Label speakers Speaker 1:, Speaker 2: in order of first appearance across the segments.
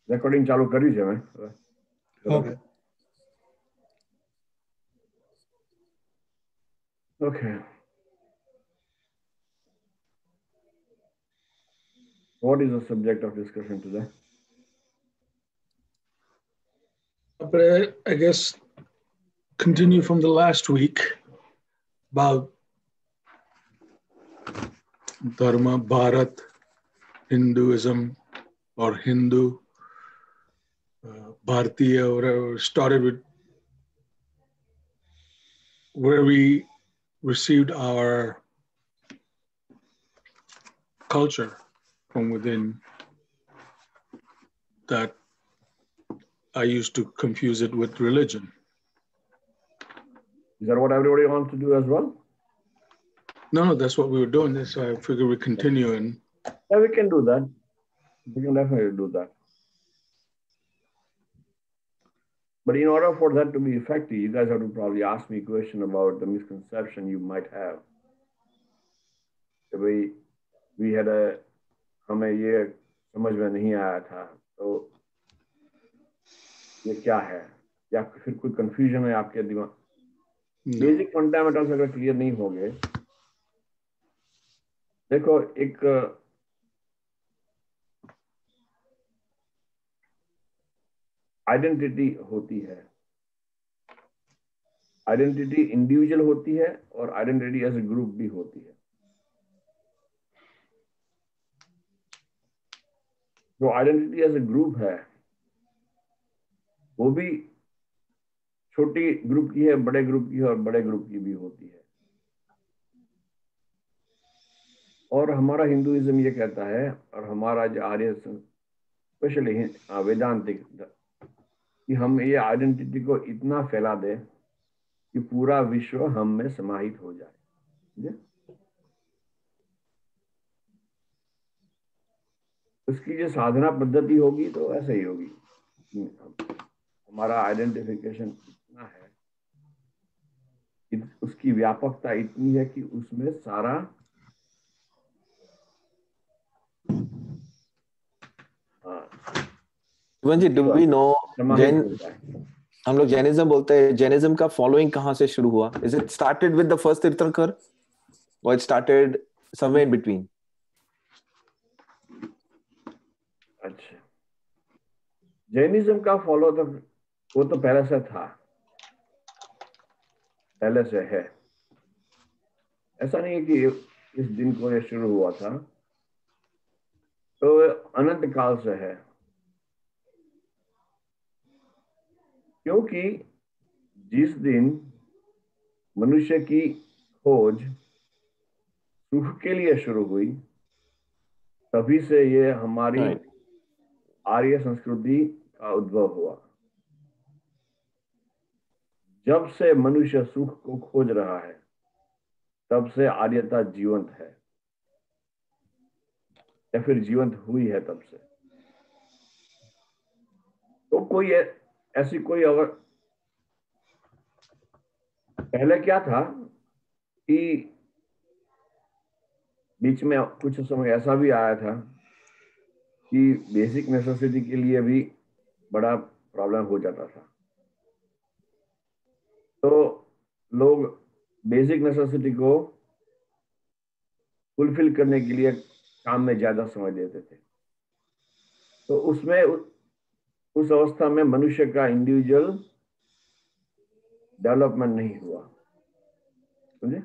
Speaker 1: Recording ચાલુ કર્યું છે મેં.
Speaker 2: Okay.
Speaker 1: Okay. What is the subject of discussion today?
Speaker 2: I guess continue from the last week about Dharma, Bharat, Hinduism or Hindu, Bharatiya, whatever. Started with where we received our culture from within. That I used to confuse it with religion.
Speaker 1: Is that what everybody wants to do as well?
Speaker 2: No, that's what we were doing. This, I figure we continue and.
Speaker 1: Yeah, we can do that. We can definitely do that. But in order for that to be effective, you guys have to probably ask me a question about the misconception you might have. We had हमें ये समझ में नहीं आया था, तो ये क्या है, या फिर कोई कंफ्यूजन है आपके दिमाग. बेसिक फंडामेंटल्स अगर क्लियर नहीं होंगे, देखो एक आइडेंटिटी होती है. आइडेंटिटी इंडिविजुअल होती है और आइडेंटिटी एज ए ग्रुप भी होती है. जो आइडेंटिटी एज ए ग्रुप है वो भी छोटी ग्रुप की है, बड़े ग्रुप की है और बड़े ग्रुप की भी होती है. और हमारा हिंदुइज्म ये कहता है, और हमारा जो आर्य स्पेशली वेदांतिक, कि हम ये आइडेंटिटी को इतना फैला दें कि पूरा विश्व हम में समाहित हो जाए. उसकी जो साधना पद्धति होगी तो ऐसे ही होगी. हमारा आइडेंटिफिकेशन इतना है, उसकी व्यापकता इतनी है कि उसमें सारा
Speaker 3: जी, डू वी नो जैन, हम लोग जैनिज्म बोलते हैं, जैनिज्म का फॉलोइंग कहाँ से शुरू हुआ? Is it started with the first तीर्थंकर और it started somewhere in between?
Speaker 1: अच्छा, जैनिज्म का फॉलो तो वो तो पहले से था, पहले से है. ऐसा नहीं है कि इस दिन को ये शुरू हुआ था, तो अनंत काल से है. क्योंकि जिस दिन मनुष्य की खोज सुख के लिए शुरू हुई, तभी से ये हमारी आर्य संस्कृति का उद्भव हुआ. जब से मनुष्य सुख को खोज रहा है, तब से आर्यता जीवंत है, या फिर जीवंत हुई है तब से. तो कोई ऐसी कोई, अगर पहले क्या था कि बीच में कुछ समय ऐसा भी आया था कि बेसिक नेसेसिटी के लिए भी बड़ा प्रॉब्लम हो जाता था. तो लोग बेसिक नेसेसिटी को फुलफिल करने के लिए काम में ज्यादा समय देते थे. तो उसमें उस अवस्था में मनुष्य का इंडिविजुअल डेवलपमेंट नहीं हुआ. समझे?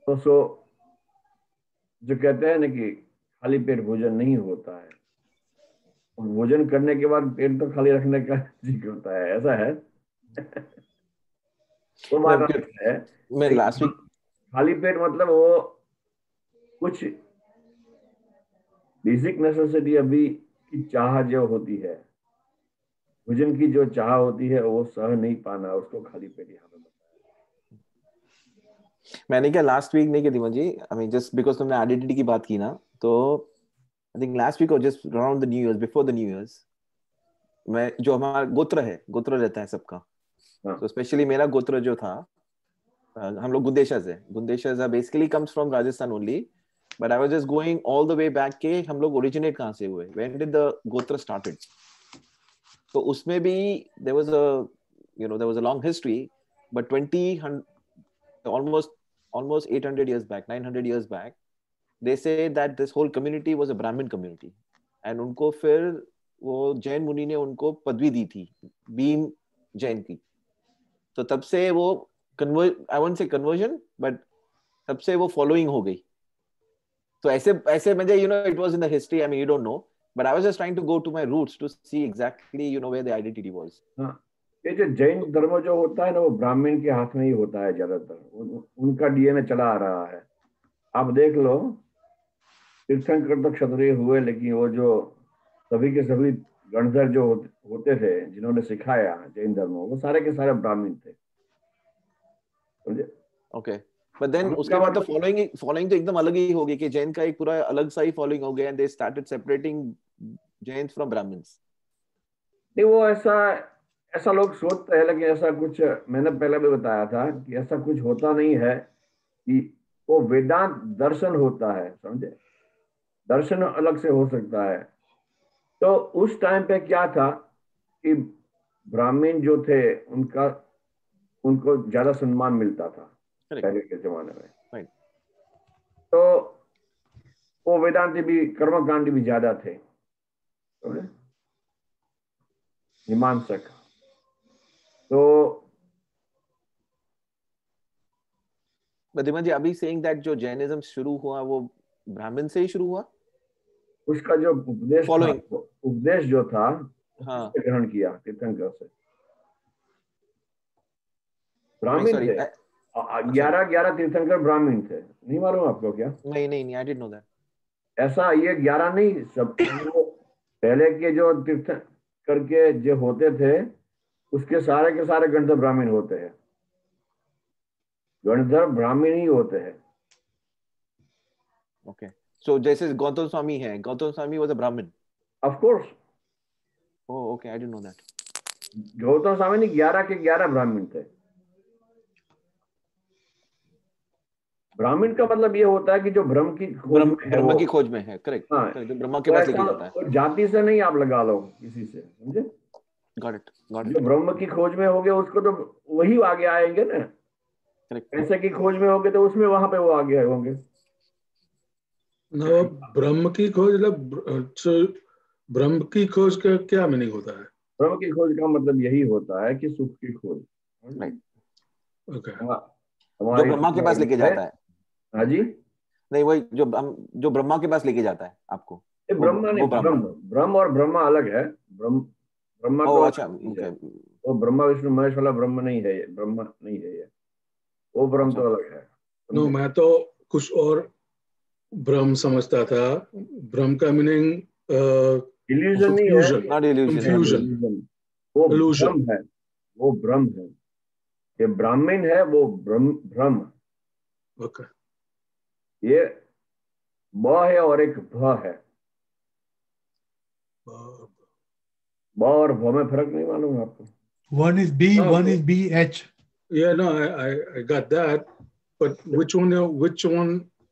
Speaker 1: तो जो कहते हैं ना कि खाली पेट भोजन नहीं होता है, और भोजन करने के बाद पेट तो खाली रखने का जी करता है, ऐसा है. वो बात है.
Speaker 3: मैं लास्ट वीक
Speaker 1: खाली पेट मतलब वो कुछ बेसिक नेसेसिटी अभी की चाह जो होती है, भोजन की जो चाह होती है, वो सह नहीं पाना, उसको खाली पेट यहाँ पे बताया.
Speaker 3: मैंने क्या लास्ट वीक नहीं की धीमन जी, आई मीन जस्ट बिकॉज तुमने आइडेंटिटी की बात की ना, तो आई थिंक लास्ट वीक और just around the new year, before the new years, मैं जो हमारा गोत्र है, गोत्र रहता है सबका, तो स्पेशली मेरा गोत्र जो था, हम लोग गुंदेशस है. गुंदेशस basically comes from Rajasthan only, But I was just going all the way back के हम लोग originate कहाँ से हुए? When did the Gotra started? तो उसमें भी there was a long history, but almost 800 years back, 900 years back, they say that this whole community was a Brahmin community, and उनको फिर वो जैन मुनि ने उनको पदवी दी थी, भीम जैन की. तो तब से वो I won't say conversion, but तब से वो following हो गई. तो ऐसे मुझे it was in the history. I mean, you don't know, but I was just trying to go to my roots to see exactly where the identity was.
Speaker 1: हाँ, ये जो जैन धर्म जो होता है ना, वो ब्राह्मण के हाथ में ही होता है ज्यादातर. उनका डीएनए चला आ रहा है. आप देख लो, तीर्थंकर तो क्षत्रिय हुए, लेकिन वो जो सभी के सभी गणधर जो होते थे, जिन्होंने सिखाया जैन धर्म, वो सारे के सारे ब्राह्मण थे. समझे?
Speaker 3: Okay. But then उसके बाद तो following तो एकदम अलग ही हो गई कि जैन का एक पूरा अलग सा ही following हो गया, and they started separating Jains from Brahmins.
Speaker 1: नहीं, वो ऐसा लोग सोचते हैं, लेकिन ऐसा कुछ मैंने पहले भी बताया था कि ऐसा कुछ होता नहीं है. कि वो वेदांत दर्शन होता है, समझे? दर्शन अलग से हो सकता है. तो उस टाइम पे क्या था कि ब्राह्मण जो थे उनको ज्यादा सम्मान मिलता था.
Speaker 3: Correct.
Speaker 1: पहले के जमाने में.
Speaker 3: Right.
Speaker 1: तो वो वेदांती भी, कर्मकांडी भी ज्यादा थे, मीमांसक. तो
Speaker 3: But Dhiman ji, अभी saying that जो जैनिज्म शुरू हुआ वो ब्राह्मण से ही शुरू हुआ?
Speaker 1: उसका जो उपदेश जो था,
Speaker 3: हाँ,
Speaker 1: ग्रहण किया तीर्थंकर से. ब्राह्मण थे. 11 तीर्थंकर ब्राह्मण थे. नहीं मालूम आपको क्या?
Speaker 3: नहीं, I didn't know that.
Speaker 1: ऐसा ये 11 नहीं, सब पहले के जो तीर्थंकर के जो होते थे, उसके सारे के सारे गणधर ब्राह्मण होते हैं. गणधर ब्राह्मण ही होते हैं.
Speaker 3: Okay. So जैसे गौतम स्वामी है, Gautam Swami was a Brahmin.
Speaker 1: Of course.
Speaker 3: Oh, okay, I didn't know that.
Speaker 1: Gautam Swami नहीं, 11 के 11 ब्राह्मण थे. ब्राह्मण का मतलब ये होता है कि जो ब्रह्म की खोज में है.
Speaker 3: करेक्ट.
Speaker 1: हाँ,
Speaker 3: जो ब्रह्मा के पास लेके जाता है.
Speaker 1: तो जाति से नहीं आप लगा लो किसी से, समझे?
Speaker 3: Got it.
Speaker 1: जो ब्रह्म की खोज में होगे उसको तो वही आगे आएंगे ना. पैसे की खोज में होगे तो उसमें वहां पे वो आगे होंगे.
Speaker 2: ब्रह्म की खोज ब्रह्म की खोज का क्या मीनिंग होता है?
Speaker 1: ब्रह्म की खोज का मतलब यही होता है कि सुख की खोज.
Speaker 2: Okay.
Speaker 3: जो ब्रह्मा के पास लेके जाता है.
Speaker 1: हाँ जी.
Speaker 3: नहीं, वही जो ब्रह्मा के पास लेके जाता है आपको.
Speaker 1: ब्रह्मा नहीं, ब्रह्म और ब्रह्मा अलग है. ब्रह्मा को
Speaker 3: अच्छा,
Speaker 1: वो ब्रह्मा विष्णु महेश वाला ब्रह्म नहीं है. ब्रह्मा नहीं है ये. वो ब्रह्म तो अलग है.
Speaker 2: नो, मैं तो कुछ और ब्रह्म समझता था. ब्रह्म का मीनिंग
Speaker 1: इल्यूजन नहीं है.
Speaker 3: Not illusion.
Speaker 1: वो ब्रह्म है. वो ब्रह्म है. ये ब्राह्मण है, वो ब्रह्म.
Speaker 2: ओके.
Speaker 1: ये ब है और एक भ है. ब और भ में फर्क नहीं मालूम आपको?
Speaker 4: One is B, one is BH.
Speaker 2: Yeah, no, I got that, but which one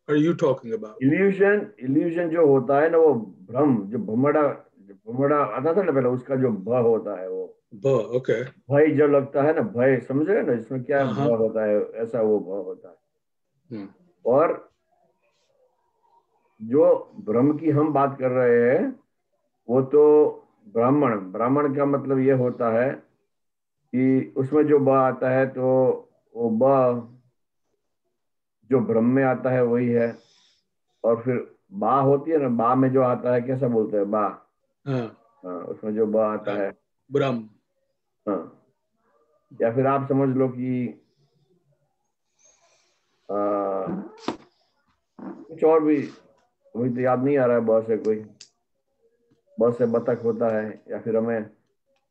Speaker 2: are you talking about?
Speaker 1: Illusion जो होता है ना, वो भ्रम, जो भ्रमड़ा आता था ना पहले, उसका जो भ होता है वो
Speaker 2: ओके.
Speaker 1: भय जो लगता है ना, भय, समझ रहे ना इसमें क्या भ होता है, ऐसा वो भ होता है. और जो ब्रह्म की हम बात कर रहे हैं वो तो ब्राह्मण का मतलब ये होता है कि उसमें जो ब आता है तो वो ब जो ब्रह्म में आता है वही है. और फिर बा होती है ना, बा में जो आता है कैसा बोलते हैं, बा. हाँ, उसमें जो ब आता है
Speaker 2: ब्रह्म.
Speaker 1: हाँ. या फिर आप समझ लो कि कुछ और भी, वही तो याद नहीं आ रहा है. बहुत से बतख होता है, या फिर हमें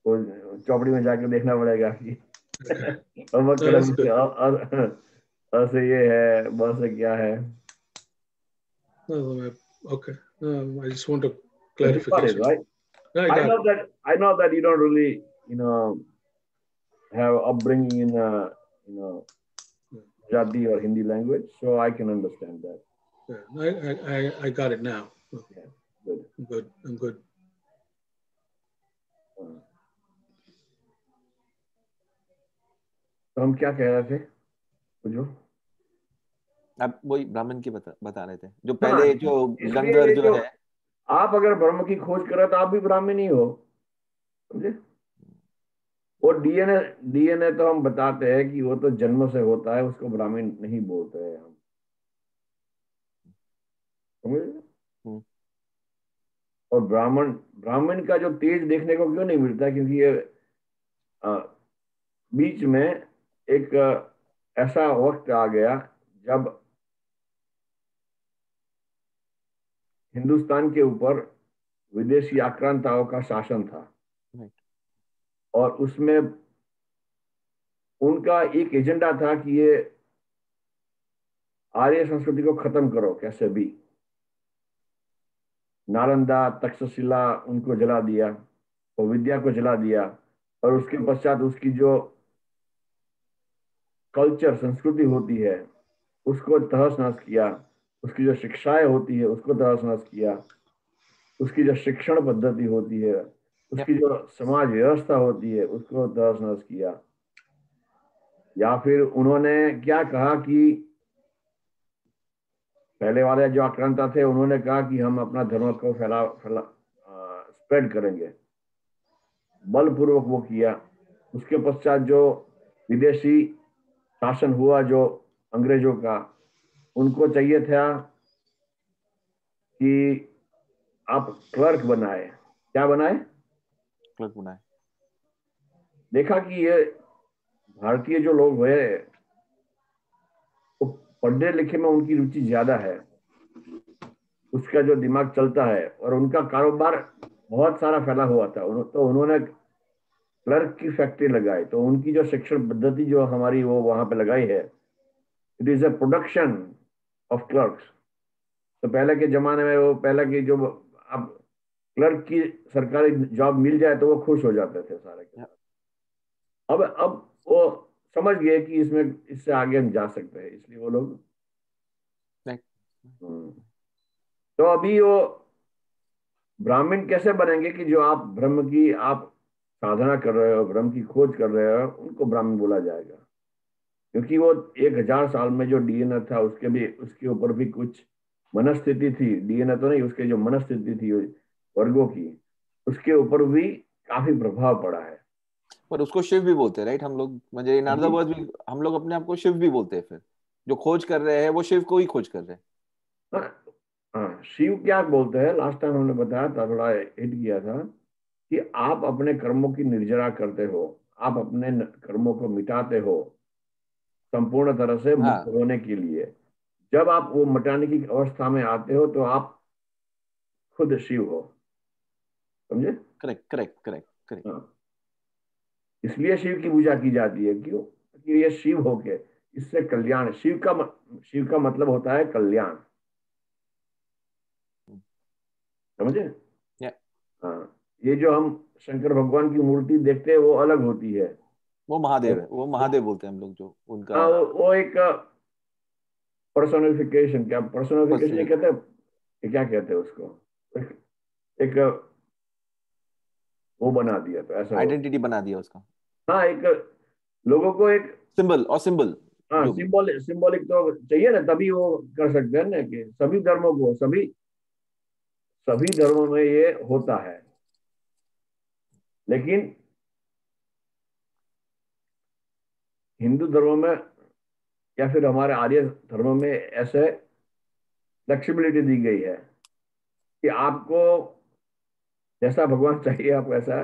Speaker 1: चौपड़ी में जाके देखना पड़ेगा कि से ये है, बहुत से क्या है.
Speaker 2: Okay. I just want a clarification.
Speaker 1: Right? I know that you don't really, have upbringing in Gujarati or Hindi language, so I can understand that.
Speaker 2: I got it now.
Speaker 1: Yeah, good.
Speaker 2: I'm good. I'm good.
Speaker 1: तो हम क्या कह रहे थे जो
Speaker 3: आप वही ब्राह्मण की बता रहे थे, जो
Speaker 1: हाँ,
Speaker 3: पहले जो
Speaker 1: इसलिए
Speaker 3: गंधर
Speaker 1: ये
Speaker 3: जो
Speaker 1: जो
Speaker 3: है।
Speaker 1: आप अगर ब्रह्म की खोज करो तो आप भी ब्राह्मण ही हो, समझे। वो डीएनए डीएनए तो हम बताते हैं कि वो तो जन्म से होता है, उसको ब्राह्मण नहीं बोलते हैं हम, समझे।
Speaker 3: हम्म,
Speaker 1: और ब्राह्मण ब्राह्मण का जो तेज देखने को क्यों नहीं मिलता, क्योंकि ये अ, बीच में एक ऐसा वक्त आ गया जब हिंदुस्तान के ऊपर विदेशी आक्रांताओं का शासन था,
Speaker 3: right,
Speaker 1: और उसमें उनका एक एजेंडा था कि ये आर्य संस्कृति को खत्म करो कैसे भी। नालंदा तक्षशिला उनको जला दिया, और विद्या को जला दिया, और उसके पश्चात उसकी जो कल्चर संस्कृति होती है उसको तहस नहस किया, उसकी जो शिक्षाएं होती है उसको तहस नहस किया, उसकी जो शिक्षण पद्धति होती है,
Speaker 3: yep,
Speaker 1: उसकी जो समाज व्यवस्था होती है उसको तहस नहस किया। या फिर उन्होंने क्या कहा कि पहले वाले जो आक्रांता थे उन्होंने कहा कि हम अपना धर्म को फैला फैला स्प्रेड करेंगे, बलपूर्वक वो किया। उसके पश्चात जो विदेशी शासन हुआ जो अंग्रेजों का, उनको चाहिए था कि आप क्लर्क बनाए, क्या बनाए,
Speaker 3: क्लर्क बना है।
Speaker 1: देखा कि ये भारतीय जो लोग हुए वो पढ़ने लिखे में उनकी रुचि ज्यादा है, उसका जो दिमाग चलता है, और उनका कारोबार बहुत सारा फैला हुआ था। तो उन्होंने क्लर्क की फैक्ट्री लगाई। तो उनकी जो शिक्षण पद्धति जो हमारी वो वहां पे लगाई है, it is a production of clerks. तो पहले के जमाने में वो पहले की जो अब क्लर्क की सरकारी जॉब मिल जाए तो वो खुश हो जाते थे सारे के
Speaker 3: Yep,
Speaker 1: सारे। अब वो समझ गए कि इसमें इससे आगे हम जा सकते हैं, इसलिए वो लोग
Speaker 3: right,
Speaker 1: हम्म। तो अभी वो ब्राह्मण कैसे बनेंगे कि जो आप ब्रह्म की आप साधना कर रहे हो, ब्रह्म की खोज कर रहे हो, उनको ब्राह्मण बोला जाएगा। क्योंकि वो 1000 साल में जो डीएनए था उसके भी उसके ऊपर भी कुछ मनस्थिति थी, डीएनए तो नहीं, उसके जो मनस्थिति थी वर्गों की, उसके ऊपर भी काफी प्रभाव पड़ा है।
Speaker 3: पर उसको शिव भी बोलते हैं, राइट, हम लोग, मुझे इन अदर
Speaker 1: जी।
Speaker 3: वर्ड्स भी हम लोग अपने आप को शिव भी बोलते हैं। फिर जो खोज कर रहे हैं वो शिव को ही खोज कर रहे हैं।
Speaker 1: हाँ, हाँ, शिव क्या बोलते हैं, लास्ट टाइम हमने बताया था, थोड़ा हिट किया था कि आप अपने कर्मों की निर्जरा करते हो, आप अपने कर्मों को मिटाते हो संपूर्ण तरह से मुक्त
Speaker 3: हाँ,
Speaker 1: होने के लिए। जब आप वो मिटाने की अवस्था में आते हो तो आप खुद शिव हो, समझे।
Speaker 3: Correct correct correct correct.
Speaker 1: हाँ, इसलिए शिव की पूजा की जाती है, क्यों कि ये शिव हो के इससे कल्याण, शिव का मतलब होता है कल्याण, समझे।
Speaker 3: या
Speaker 1: हाँ, ये जो हम शंकर भगवान की मूर्ति देखते हैं वो अलग होती है।
Speaker 3: वो महादेव
Speaker 1: और
Speaker 3: है, वो महादेव बोलते हैं हम लोग जो उनका
Speaker 1: हाँ, वो एक पर्सोनिफिकेशन, क्या पर्सोनिफिकेशन ये
Speaker 3: पर्सनल
Speaker 1: कहते हैं, ये क्या कहते हैं उसको, एक, एक वो बना दिया तो ऐसा हो।
Speaker 3: आइडेंटिटी बना दिया उसका,
Speaker 1: हाँ, एक लोगों को एक,
Speaker 3: सिंबल और सिंबल
Speaker 1: हाँ,
Speaker 3: जो भी।
Speaker 1: सिंबॉलिक तो चाहिए ना, तभी वो कर सकते हैं ना कि सभी धर्मों को, सभी सभी धर्मों में ये होता है। लेकिन हिंदू धर्मों में या फिर हमारे आर्य धर्मों में ऐसे फ्लेक्सिबिलिटी दी गई है कि आपको जैसा भगवान चाहिए आप वैसा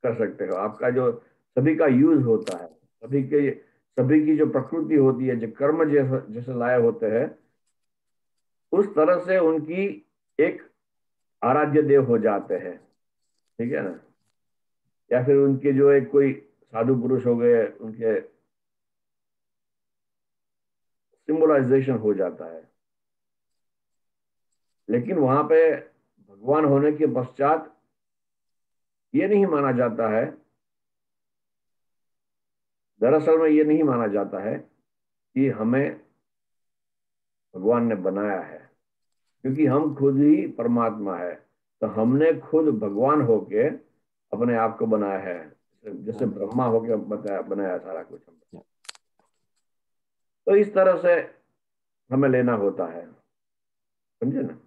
Speaker 1: कर सकते हो। आपका जो सभी का यूज होता है, सभी की जो प्रकृति होती है, जो कर्म जैसे जैसे लाए होते हैं, उस तरह से उनकी एक आराध्य देव हो जाते हैं, ठीक है ना। या फिर उनके जो एक कोई साधु पुरुष हो गए, उनके सिंबलाइजेशन हो जाता है। लेकिन वहां पे भगवान होने के पश्चात ये नहीं माना जाता है, दरअसल में ये नहीं माना जाता है कि हमें भगवान ने बनाया है, क्योंकि हम खुद ही परमात्मा है, तो हमने खुद भगवान होके अपने आप को बनाया है, जैसे ब्रह्मा होके बताया बनाया सारा कुछ हमने। तो इस तरह से हमें लेना होता है, समझे ना।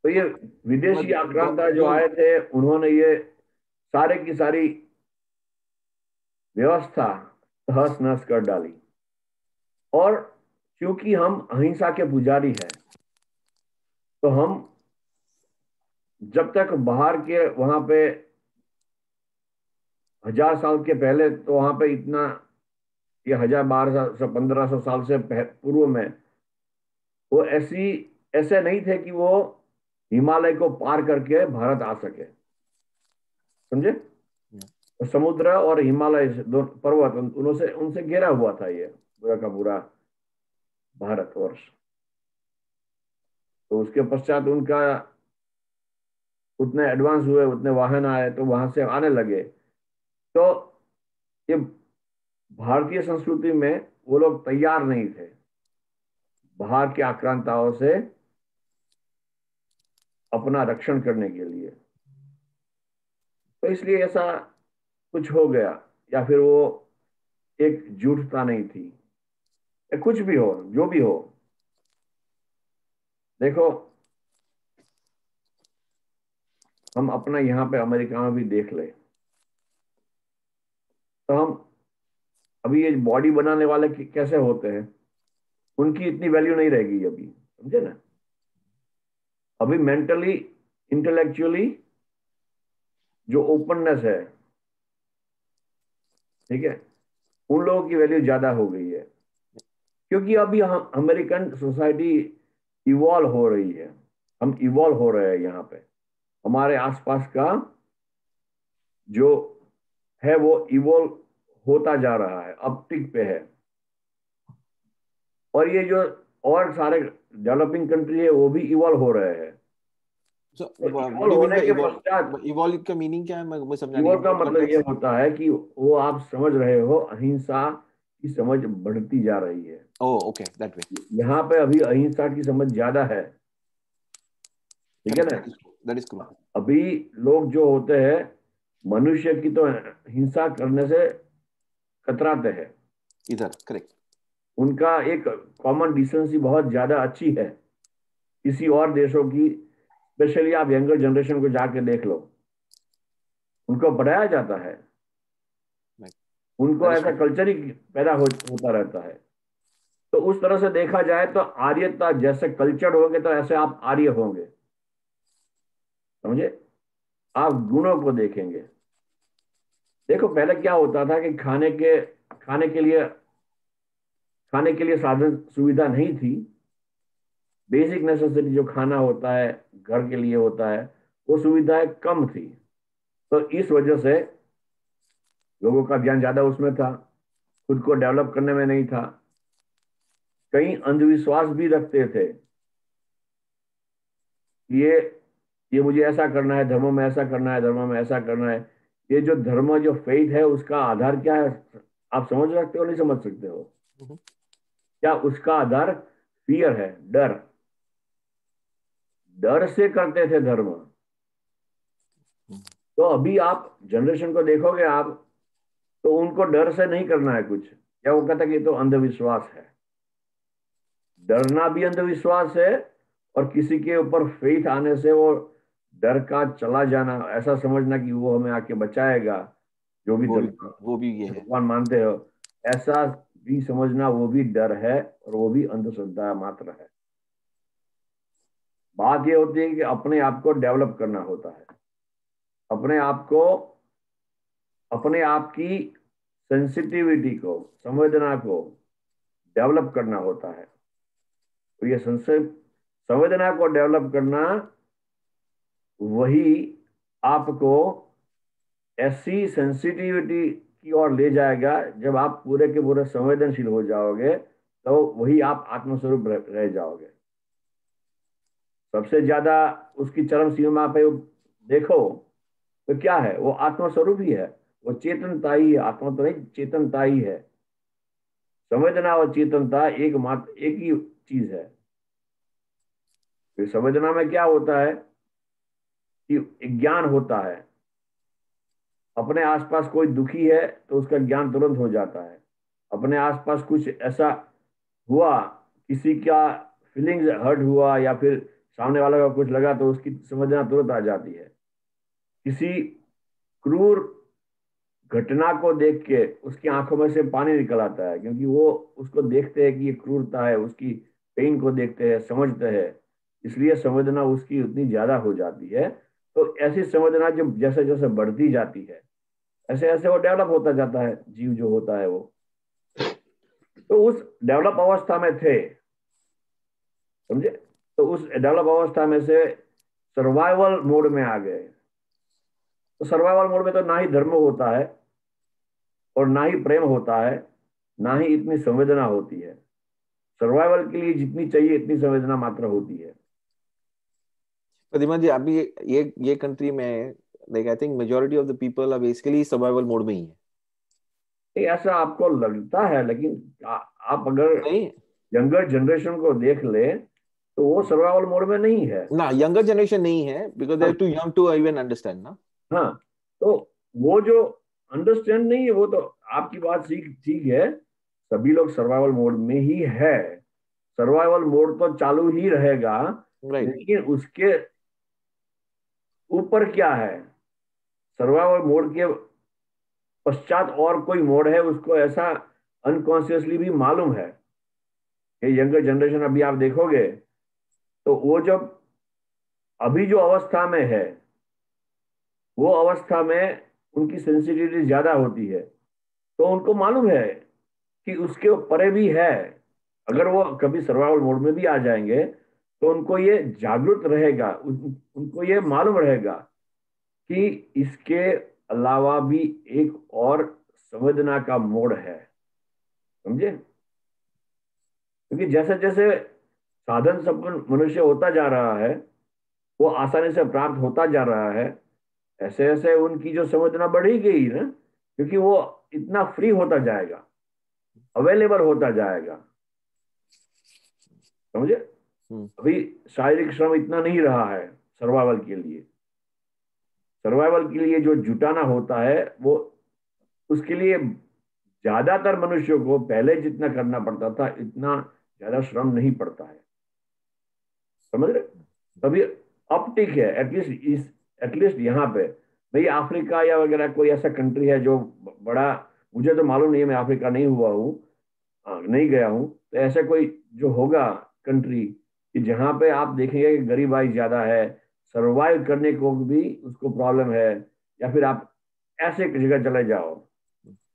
Speaker 1: तो ये विदेशी आक्रांता जो आए थे, उन्होंने ये सारे की सारी व्यवस्था तहस नहस कर डाली। और क्योंकि हम अहिंसा के पुजारी हैं, तो हम जब तक बाहर के वहां पे 1000 साल के पहले, तो वहां पे इतना, ये 1000 1200 1500 साल से पूर्व में वो ऐसे नहीं थे कि वो हिमालय को पार करके भारत आ सके, समझे। तो समुद्र और हिमालय दो पर्वत, उनसे उनसे घिरा हुआ था ये पूरा का पूरा भारतवर्ष। तो उसके पश्चात उनका उतने एडवांस हुए, उतने वाहन आए, तो वहां से आने लगे। तो ये भारतीय संस्कृति में वो लोग तैयार नहीं थे बाहर के आक्रांताओं से अपना रक्षण करने के लिए। तो इसलिए ऐसा कुछ हो गया, या फिर वो एकजुटता नहीं थी, या कुछ भी हो, जो भी हो। देखो, हम अपना यहाँ पे अमेरिका में भी देख ले, तो हम अभी ये बॉडी बनाने वाले कैसे होते हैं, उनकी इतनी वैल्यू नहीं रहेगी अभी, समझे ना। अभी मेंटली, इंटेलेक्चुअली जो ओपननेस है, ठीक है, उन लोगों की वैल्यू ज्यादा हो गई है, क्योंकि अभी हम अमेरिकन सोसाइटी इवॉल्व हो रही है, हम इवॉल्व हो रहे हैं यहाँ पे। हमारे आसपास का जो है वो इवॉल्व होता जा रहा है, अपटिक पे है। और ये जो और सारे डेवलपिंग कंट्री है, वो भी इवॉल्व हो रहे हैं।
Speaker 3: So,
Speaker 1: तो
Speaker 3: what do
Speaker 1: evolve
Speaker 3: you mean
Speaker 1: होने
Speaker 3: by
Speaker 1: के
Speaker 3: evolve?
Speaker 1: पश्चात,
Speaker 3: Evolve का मीनिंग क्या है? मैं समझा नहीं।
Speaker 1: इवॉल्व का मतलब ये
Speaker 3: Context?
Speaker 1: होता है कि वो आप समझ रहे हो, अहिंसा की समझ बढ़ती जा रही है।
Speaker 3: Oh, okay, that way.
Speaker 1: यहाँ पे अभी अहिंसा की समझ ज्यादा है, ठीक है
Speaker 3: Correct.
Speaker 1: ना।
Speaker 3: That is true.
Speaker 1: अभी लोग जो होते हैं, मनुष्य की तो हिंसा करने से कतराते हैं।
Speaker 3: इधर, correct.
Speaker 1: उनका एक कॉमन डिसेंसी बहुत ज्यादा अच्छी है किसी और देशों की। स्पेशली आप यंगर जनरेशन को जाके देख लो, उनको बढ़ाया जाता है,
Speaker 3: Right.
Speaker 1: उनको
Speaker 3: That is
Speaker 1: ऐसा
Speaker 3: true.
Speaker 1: कल्चर ही पैदा होता रहता है। तो उस तरह से देखा जाए तो आर्यता, जैसे कल्चर होंगे तो ऐसे आप आर्य होंगे, समझे। आप गुणों को देखेंगे। देखो, पहले क्या होता था कि खाने के लिए खाने के लिए साधन सुविधा नहीं थी। बेसिक नेसेसिटी जो खाना होता है, घर के लिए होता है, वो सुविधाएं कम थी। तो इस वजह से लोगों का ध्यान ज्यादा उसमें था, खुद को डेवलप करने में नहीं था। कई अंधविश्वास भी रखते थे, ये ये मुझे ऐसा करना है, धर्मों में ऐसा करना है, धर्मों में ऐसा करना है। ये जो धर्म, जो फेथ है, उसका आधार क्या है, आप समझ सकते हो, नहीं समझ सकते हो।
Speaker 3: Mhm.
Speaker 1: क्या उसका आधार फियर है, डर। डर से करते थे धर्म। तो अभी आप जनरेशन को देखोगे आप, तो उनको डर से नहीं करना है कुछ, या वो कहता कि ये तो अंधविश्वास है। डरना भी अंधविश्वास है, और किसी के ऊपर फेथ आने से वो डर का चला जाना, ऐसा समझना कि वो हमें आके बचाएगा, जो भी धर्म
Speaker 3: वो भी ये है.
Speaker 1: भगवान मानते हो, ऐसा भी समझना, वो भी डर है, और वो भी अंधश्रद्धा मात्र है। बात ये होती है कि अपने आप को डेवलप करना होता है, अपने आप को, अपने आप की सेंसिटिविटी को, संवेदना को डेवलप करना होता है। तो ये संवेदना को डेवलप करना, वही आपको ऐसी सेंसिटिविटी की ओर ले जाएगा। जब आप पूरे के पूरे संवेदनशील हो जाओगे, तो वही आप आत्मस्वरूप रह जाओगे। सबसे ज्यादा उसकी चरम सीमा पे देखो तो क्या है, वो आत्मस्वरूप ही है, वो चेतनता ही है, आत्मा तो नहीं, चेतनता ही है। संवेदना और चेतनता एक ही चीज है। तो संवेदना में क्या होता है कि ज्ञान होता है। अपने आसपास कोई दुखी है तो उसका ज्ञान तुरंत हो जाता है। अपने आसपास कुछ ऐसा हुआ, किसी का फीलिंग्स हर्ट हुआ या फिर सामने वाला का कुछ लगा तो उसकी संवेदना तुरंत आ जाती है। किसी क्रूर घटना को देख के उसकी आंखों में से पानी निकल आता है, क्योंकि वो उसको देखते हैं कि ये क्रूरता है, उसकी पेन को देखते हैं, समझते हैं, इसलिए संवेदना उसकी उतनी ज्यादा हो जाती है। तो ऐसी संवेदना जब जैसे जैसे बढ़ती जाती है, ऐसे ऐसे वो डेवलप होता जाता है, जीव जो होता है वो। तो उस डेवलप अवस्था में थे, समझे? तो उस डेवलप अवस्था में से सर्वाइवल मोड में आ गए। तो सर्वाइवल मोड में तो ना ही धर्म होता है और ना ही प्रेम होता है, ना ही इतनी संवेदना होती है। सर्वाइवल के लिए जितनी चाहिए इतनी संवेदना मात्र होती है।
Speaker 3: प्रतिमा जी, अभी ये कंट्री में like I think majority of the people are basically survival mode में ही है।
Speaker 1: ये ऐसा आपको लगता है, लेकिन आप अगर
Speaker 3: नहीं
Speaker 1: यंगर जनरेशन को देख ले तो वो सर्वाइवल मोड में नहीं है।
Speaker 3: ना, यंगर जनरेशन नहीं है because they are too young to even understand ना।
Speaker 1: हाँ, तो वो जो अंडरस्टैंड नहीं है, वो तो आपकी बात ठीक ठीक है। सभी लोग सर्वाइवल मोड में ही है। सर्वाइवल मोड तो चालू ही रहेगा,
Speaker 3: राइट।
Speaker 1: लेकिन उसके ऊपर क्या है, सर्वाइवल मोड के पश्चात और कोई मोड है, उसको ऐसा अनकॉन्शियसली भी मालूम है। ये यंगर जनरेशन अभी आप देखोगे तो वो जब अभी जो अवस्था में है, वो अवस्था में उनकी सेंसिटिविटी ज्यादा होती है, तो उनको मालूम है कि उसके परे भी है। अगर वो कभी सर्वाइवल मोड में भी आ जाएंगे तो उनको ये जागरूक रहेगा, उनको ये मालूम रहेगा कि इसके अलावा भी एक और संवेदना का मोड है, समझे? क्योंकि जैसे जैसे साधन संपन्न मनुष्य होता जा रहा है, वो आसानी से प्राप्त होता जा रहा है, ऐसे ऐसे उनकी जो संवेदना बढ़ी गई ना, क्योंकि वो इतना फ्री होता जाएगा, अवेलेबल होता जाएगा, समझे?
Speaker 3: हम्म।
Speaker 1: अभी शारीरिक श्रम इतना नहीं रहा है सर्वाइवल के लिए। सर्वाइवल के लिए जो जुटाना होता है वो, उसके लिए ज्यादातर मनुष्यों को पहले जितना करना पड़ता था इतना ज्यादा श्रम नहीं पड़ता है, समझ रहे? तभी अब ठीक है, एटलीस्ट यहाँ पे। भाई अफ्रीका या वगैरह कोई ऐसा कंट्री है जो बड़ा, मुझे तो मालूम नहीं है, मैं अफ्रीका नहीं हुआ हूँ, नहीं गया हूँ, तो ऐसा कोई जो होगा कंट्री कि जहाँ पे आप देखेंगे कि गरीबाई ज्यादा है, सरवाइव करने को भी उसको प्रॉब्लम है, या फिर आप ऐसे एक जगह चले जाओ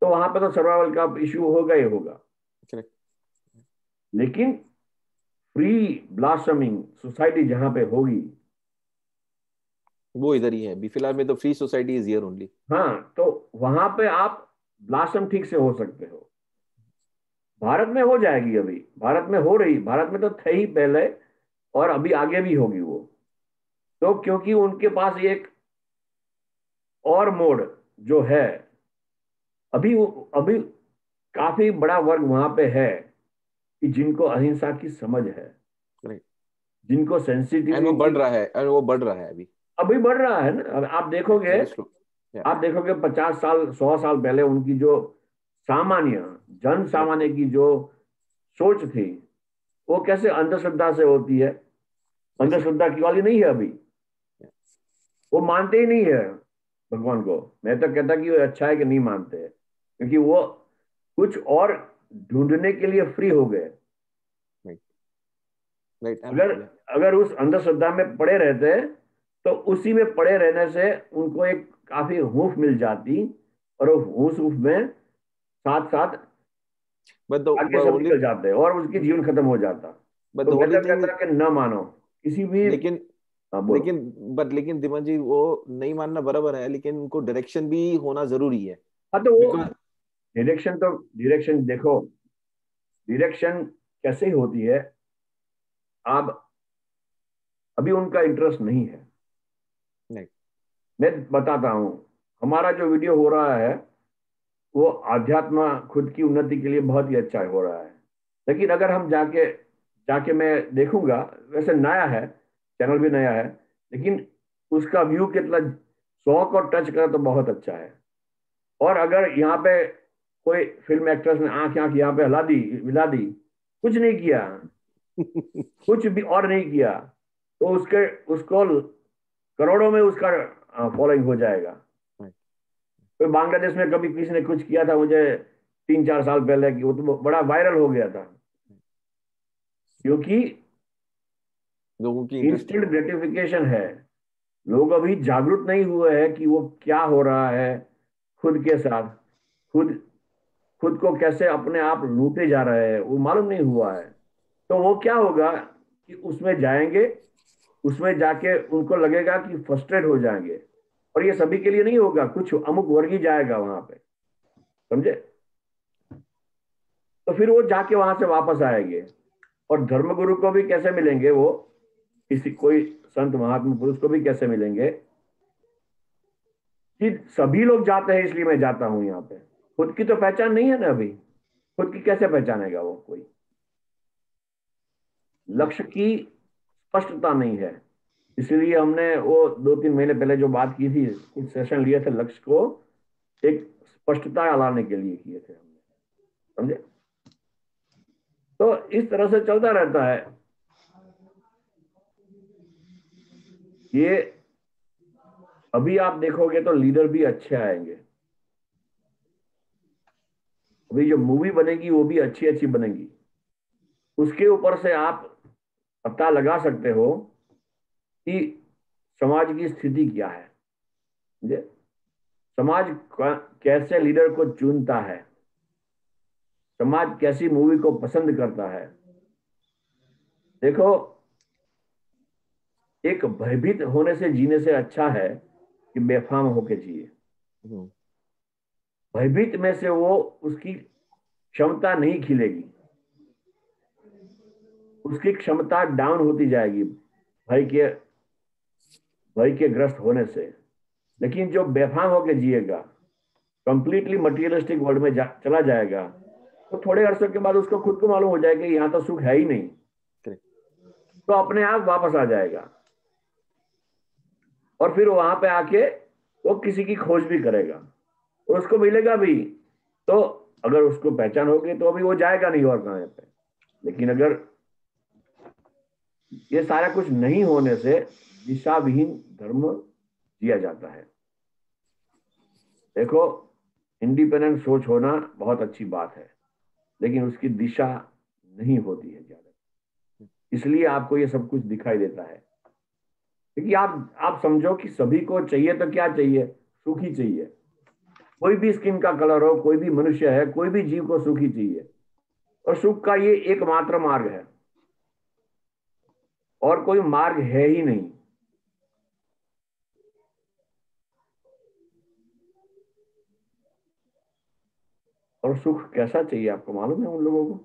Speaker 1: तो वहां पे तो सर्वाइवल का इश्यू होगा ही होगा।
Speaker 3: Correct.
Speaker 1: लेकिन फ्री ब्लॉसमिंग सोसाइटी जहां पे होगी,
Speaker 3: वो इधर ही है अभी फिलहाल में, तो free society is here only.
Speaker 1: हाँ, तो वहां पे आप ब्लॉसम ठीक से हो सकते हो। भारत में हो जाएगी, अभी भारत में हो रही, भारत में तो थे ही पहले और अभी आगे भी होगी वो। तो क्योंकि उनके पास एक और मोड जो है, अभी अभी काफी बड़ा वर्ग वहां पे है कि जिनको अहिंसा की समझ है,
Speaker 3: राइट।
Speaker 1: जिनको
Speaker 3: एंड वो बढ़
Speaker 1: सेंसिटिविटी
Speaker 3: रहा है, एंड वो बढ़ रहा है अभी।
Speaker 1: अभी बढ़ रहा है ना। अब
Speaker 3: वेरी स्लो। या
Speaker 1: आप देखोगे 50 साल 100 साल पहले उनकी जो सामान्य जन सामान्य की जो सोच थी, वो कैसे अंधश्रद्धा से होती है,
Speaker 3: वैसे।
Speaker 1: अंधश्रद्धा की वाली नहीं है अभी। वो मानते ही नहीं है भगवान को। मैं तो कहता कि वो अच्छा है कि नहीं मानते हैं, क्योंकि वो कुछ और ढूंढने के लिए फ्री हो गए।
Speaker 3: राइट। राइट।
Speaker 1: अगर अगर उस अंधश्रद्धा में पड़े रहते तो उसी में पड़े रहने से उनको एक काफी हूफ मिल जाती, और वो हूफ में साथ साथ
Speaker 3: बट द
Speaker 1: आगे सब
Speaker 3: ओनली
Speaker 1: निकल जाते हैं और उसकी जीवन खत्म हो जाता।
Speaker 3: बट द
Speaker 1: तो मैं
Speaker 3: ओनली
Speaker 1: तो
Speaker 3: थिंग,
Speaker 1: कहता कि न मानो किसी भी।
Speaker 3: लेकिन
Speaker 1: हाँ, बोलो।
Speaker 3: लेकिन लेकिन दिमान जी, वो नहीं मानना बराबर है, लेकिन उनको डायरेक्शन भी होना जरूरी है।
Speaker 1: हाँ, तो वो
Speaker 3: बिकॉज
Speaker 1: डायरेक्शन देखो, डायरेक्शन कैसे होती है। आप अभी उनका इंटरेस्ट नहीं है।
Speaker 3: नहीं।
Speaker 1: मैं बताता हूँ, हमारा जो वीडियो हो रहा है वो आध्यात्म खुद की उन्नति के लिए बहुत ही अच्छा हो रहा है। लेकिन अगर हम जाके जाके मैं देखूंगा, वैसे नया है, चैनल भी नया है, लेकिन उसका व्यू कितना 100 को टच करा तो बहुत अच्छा है। और अगर यहाँ पे कोई फिल्म एक्ट्रेस ने आंख आंख यहाँ पे हिला दी, कुछ नहीं किया, कुछ भी और नहीं किया, तो उसके उसको करोड़ों में उसका फॉलोइंग हो जाएगा। तो बांग्लादेश में कभी किसी ने कुछ किया था मुझे 3-4 साल पहले, कि वो तो बड़ा वायरल हो गया था, क्योंकि
Speaker 3: लोगों की इंटरेस्ट।
Speaker 1: इंस्टेंट ग्रेटिफिकेशन है। लोग अभी जागरूक नहीं हुए हैं कि वो क्या हो रहा है खुद के साथ, खुद खुद को कैसे अपने आप लूटे जा रहे हैं, वो मालूम नहीं हुआ है। तो वो क्या होगा कि उसमें जाएंगे, उसमें जाके उनको लगेगा कि फ्रस्ट्रेट हो जाएंगे। और ये सभी के लिए नहीं होगा, कुछ अमुक वर्ग ही जाएगा वहां पे, समझे? तो फिर वो जाके वहां से वापस आएंगे। और धर्मगुरु को भी कैसे मिलेंगे वो, किसी कोई संत महात्मा पुरुष को भी कैसे मिलेंगे कि सभी लोग जाते हैं इसलिए मैं जाता हूं यहाँ पे। खुद की तो पहचान नहीं है ना अभी, खुद की कैसे पहचानेगा वो कोई? लक्ष्य की स्पष्टता नहीं है। इसलिए हमने वो 2-3 महीने पहले जो बात की थी, कुछ सेशन लिए थे लक्ष्य को एक स्पष्टता लाने के लिए किए थे हमने, समझे? तो इस तरह से चलता रहता है ये। अभी आप देखोगे तो लीडर भी अच्छे आएंगे। अभी जो मूवी बनेगी वो भी अच्छी अच्छी बनेगी। उसके ऊपर से आप पता लगा सकते हो कि समाज की स्थिति क्या है, समझे? समाज कैसे लीडर को चुनता है, समाज कैसी मूवी को पसंद करता है। देखो, एक भयभीत होने से जीने से अच्छा है कि बेफाम होके जिए। भयभीत में से वो उसकी क्षमता नहीं खिलेगी, उसकी क्षमता डाउन होती जाएगी भय के भय के ग्रस्त होने से। लेकिन जो बेफाम होके जिएगा, कंप्लीटली मटेरियलिस्टिक वर्ल्ड में चला जाएगा, तो थोड़े अरसे के बाद उसको खुद को मालूम हो जाएगा कि यहाँ तो सुख है ही नहीं, तो अपने आप वापस आ जाएगा। और फिर वहां पे आके वो किसी की खोज भी करेगा और उसको मिलेगा भी। तो अगर उसको पहचान होगी तो अभी वो जाएगा नहीं और कहां पे। लेकिन अगर ये सारा कुछ नहीं होने से दिशा विहीन धर्म जिया जाता है। देखो, इंडिपेंडेंट सोच होना बहुत अच्छी बात है, लेकिन उसकी दिशा नहीं होती है ज्यादा, इसलिए आपको ये सब कुछ दिखाई देता है। क्योंकि आप समझो कि सभी को चाहिए तो क्या चाहिए? सुख ही चाहिए। कोई भी स्किन का कलर हो, कोई भी मनुष्य है, कोई भी जीव को सुख ही चाहिए। और सुख का ये एकमात्र मार्ग है, और कोई मार्ग है ही नहीं। और सुख कैसा चाहिए आपको मालूम है? उन लोगों को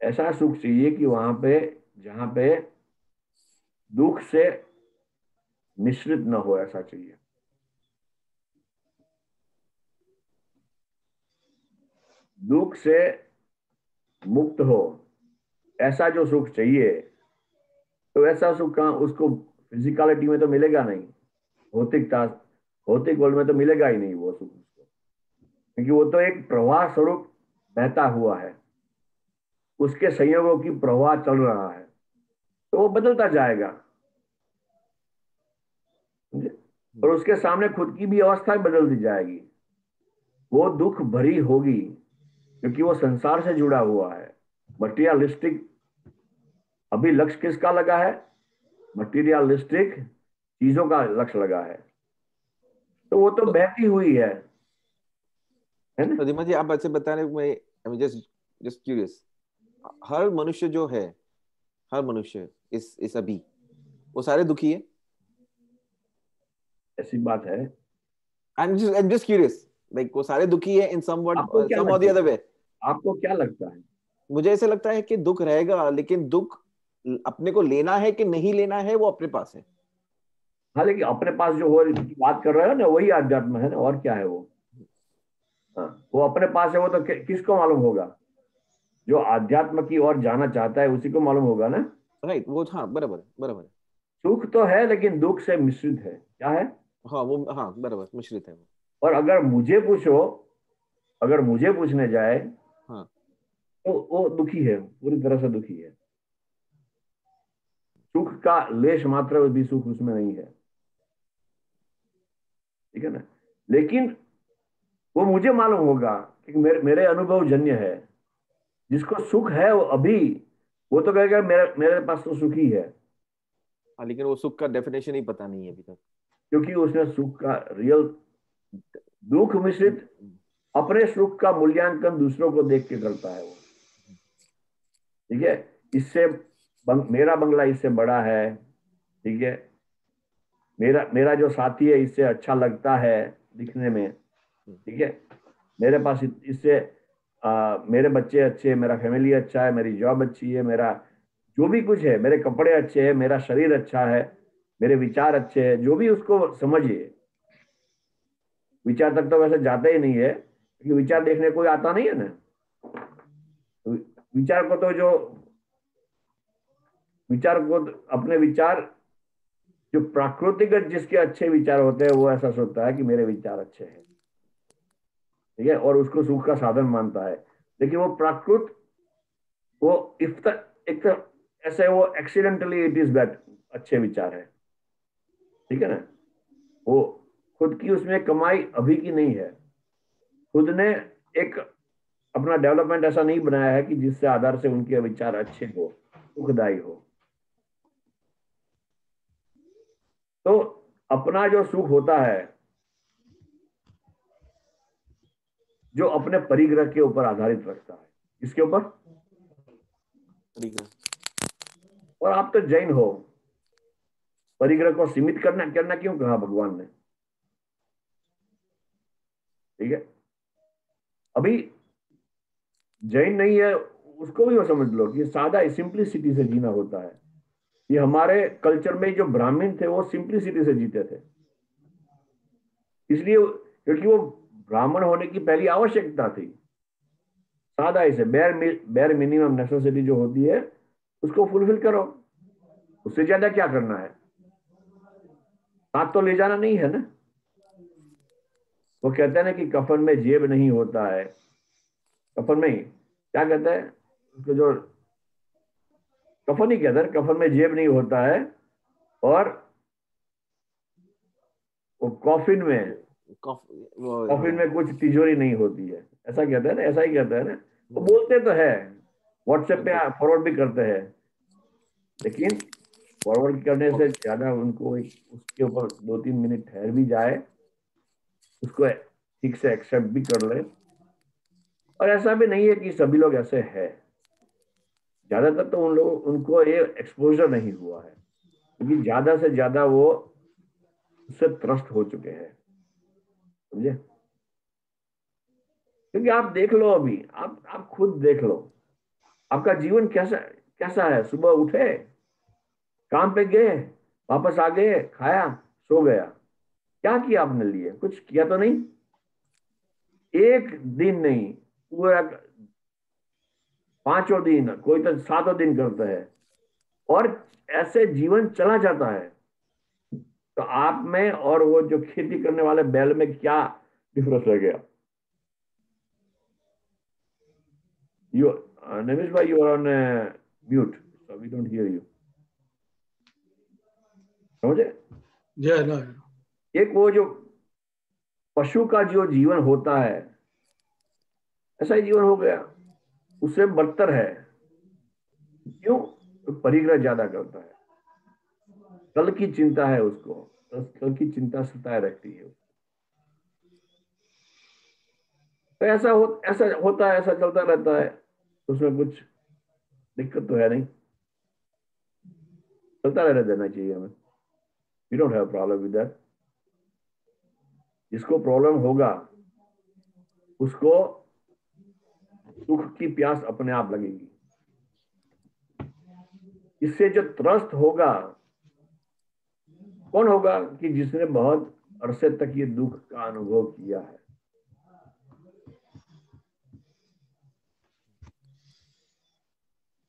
Speaker 1: ऐसा सुख चाहिए कि वहां पे, जहां पे दुख से मिश्रित न हो, ऐसा चाहिए। दुख से मुक्त हो, ऐसा जो सुख चाहिए। तो ऐसा सुख कहाँ उसको फिजिकलिटी में तो मिलेगा नहीं, भौतिकता भौतिक वर्ल्ड में तो मिलेगा ही नहीं वो सुख उसको, क्योंकि वो तो एक प्रवाह स्वरूप बहता हुआ है, उसके संयोगों की प्रवाह चल रहा है, तो वो बदलता जाएगा। और उसके सामने खुद की भी अवस्था बदल दी जाएगी। वो दुख भरी होगी क्योंकि वो संसार से जुड़ा हुआ है, मटीरियलिस्टिक। अभी लक्ष्य किसका लगा है? मटीरियलिस्टिक चीजों का लक्ष्य लगा है, तो वो तो बहती हुई है ना?
Speaker 3: तो धीमा जी आप अच्छे बता रहे, मैं जस्ट जस्ट क्यूरियस, हर मनुष्य जो है, हर मनुष्य इस अभी वो सारे दुखी है?
Speaker 1: ऐसी बात है।
Speaker 3: I'm just curious, like वो सारे दुखी है इन
Speaker 1: आपको क्या
Speaker 3: some or the
Speaker 1: लगता
Speaker 3: other
Speaker 1: है?
Speaker 3: way?
Speaker 1: आपको क्या लगता है?
Speaker 3: मुझे ऐसे लगता है कि दुख रहेगा, लेकिन दुख अपने को लेना है कि नहीं लेना है वो अपने पास है।
Speaker 1: हाँ, लेकिन अपने पास जो हो बात कर रहे हो ना, वही आध्यात्म है ना, और क्या है वो? हाँ, वो अपने पास है, वो तो किसको मालूम होगा? जो आध्यात्म की ओर जाना चाहता है उसी को मालूम होगा ना।
Speaker 3: राइट, वो हाँ बराबर है, बराबर है।
Speaker 1: सुख तो है लेकिन दुख से मिश्रित है, क्या है?
Speaker 3: हाँ वो, हाँ बराबर, मिश्रित है वो।
Speaker 1: और अगर मुझे पूछो, अगर मुझे पूछने जाए
Speaker 3: हाँ
Speaker 1: तो वो दुखी है, पूरी तरह से दुखी है। सुख का लेश मात्र भी सुख उसमें नहीं है, ठीक है ना। लेकिन वो मुझे मालूम होगा कि मेरे मेरे अनुभव जन्य है। जिसको सुख है वो अभी, वो तो कहेगा मेरे मेरे पास तो सुख ही है,
Speaker 3: हाँ, लेकिन वो सुख का डेफिनेशन ही पता नहीं है अभी तक।
Speaker 1: क्योंकि उसने सुख का रियल, दुख मिश्रित अपने सुख का मूल्यांकन दूसरों को देख के करता है वो, ठीक है। इससे मेरा बंगला इससे बड़ा है, ठीक है। मेरा मेरा जो साथी है इससे अच्छा लगता है दिखने में, ठीक है। मेरे पास इससे मेरे बच्चे अच्छे, मेरा फैमिली अच्छा है, मेरी जॉब अच्छी है, मेरा जो भी कुछ है, मेरे कपड़े अच्छे हैं, मेरा शरीर अच्छा है, मेरे विचार अच्छे हैं, जो भी उसको समझिए। विचार तक तो वैसे जाता ही नहीं है, क्योंकि विचार देखने कोई आता नहीं है ना। तो विचार को तो जो विचार को अपने विचार, जो प्राकृतिक जिसके अच्छे विचार होते हैं वो ऐसा सोचता है कि मेरे विचार अच्छे हैं, ठीक है, और उसको सुख का साधन मानता है। लेकिन वो प्राकृत, वो इफ एक तो ऐसे वो एक्सीडेंटली इट इज बैड, अच्छे विचार है, ठीक है ना। वो खुद की उसमें कमाई अभी की नहीं है। खुद ने एक अपना डेवलपमेंट ऐसा नहीं बनाया है कि जिससे आधार से उनके विचार अच्छे हो, सुखदायी हो। तो अपना जो सुख होता है, जो अपने परिग्रह के ऊपर आधारित रखता है, इसके ऊपर।
Speaker 3: ठीक है।
Speaker 1: और आप तो जैन हो, परिग्रह को सीमित करना करना क्यों कहा भगवान ने, ठीक है। अभी जैन नहीं है उसको भी वो समझ लो कि सादा सिंप्लिसिटी से जीना होता है। ये हमारे कल्चर में जो ब्राह्मण थे वो सिंप्लिसिटी से जीते थे, इसलिए क्योंकि वो ब्राह्मण होने की पहली आवश्यकता थी। सादा इसे बेर मिनिमम नेसेसिटी जो होती है उसको फुलफिल करो, उससे ज्यादा क्या करना है। साथ तो ले जाना नहीं है ना। वो कहते हैं ना कि कफन में जेब नहीं होता है, कफन में ही क्या कहते हैं उसको, जो कफन ही कहते हैं, कफन में जेब नहीं होता है, और वो कॉफिन में, कॉफिन में कुछ तिजोरी नहीं होती है, ऐसा कहता है ना, ऐसा ही कहता है ना। वो बोलते तो है, व्हाट्सएप पे फॉरवर्ड भी करते हैं, लेकिन फॉरवर्ड करने से ज्यादा उनको उसके ऊपर 2-3 मिनट ठहर भी जाए, उसको ठीक से एक्सेप्ट भी कर ले। और ऐसा भी नहीं है कि सभी लोग ऐसे हैं, ज्यादातर तो उन लोग उनको ये एक्सपोजर नहीं हुआ है, क्योंकि ज्यादा से ज्यादा वो उससे त्रस्त हो चुके हैं, समझे। क्योंकि आप देख लो, अभी आप खुद देख लो, आपका जीवन कैसा कैसा है। सुबह उठे, काम पे गए, वापस आ गए, खाया, सो गया। क्या किया आपने लिए? कुछ किया तो नहीं। एक दिन नहीं, पूरा 5 दिन, कोई तो 7 दिन करता है, और ऐसे जीवन चला जाता है। तो आप में और वो जो खेती करने वाले बैल में क्या डिफरेंस रह गया? यू नमिश भाई, you are on mute, so we don't hear you, समझे।
Speaker 2: Yeah, no.
Speaker 1: एक वो जो पशु का जो जीवन होता है, ऐसा ही जीवन हो गया, उससे बदतर है। क्यों? तो परिग्रह ज्यादा करता है, कल की चिंता है उसको, तो कल की चिंता सताए रखती है। तो ऐसा होता है, ऐसा चलता रहता है, उसमें कुछ दिक्कत तो है नहीं, चलता रहने देना चाहिए हमें। We don't have problem with that. जिसको प्रॉब्लम होगा उसको सुख की प्यास अपने आप लगेगी। इससे जो त्रस्त होगा कौन होगा? कि जिसने बहुत अरसे तक ये दुख का अनुभव किया है,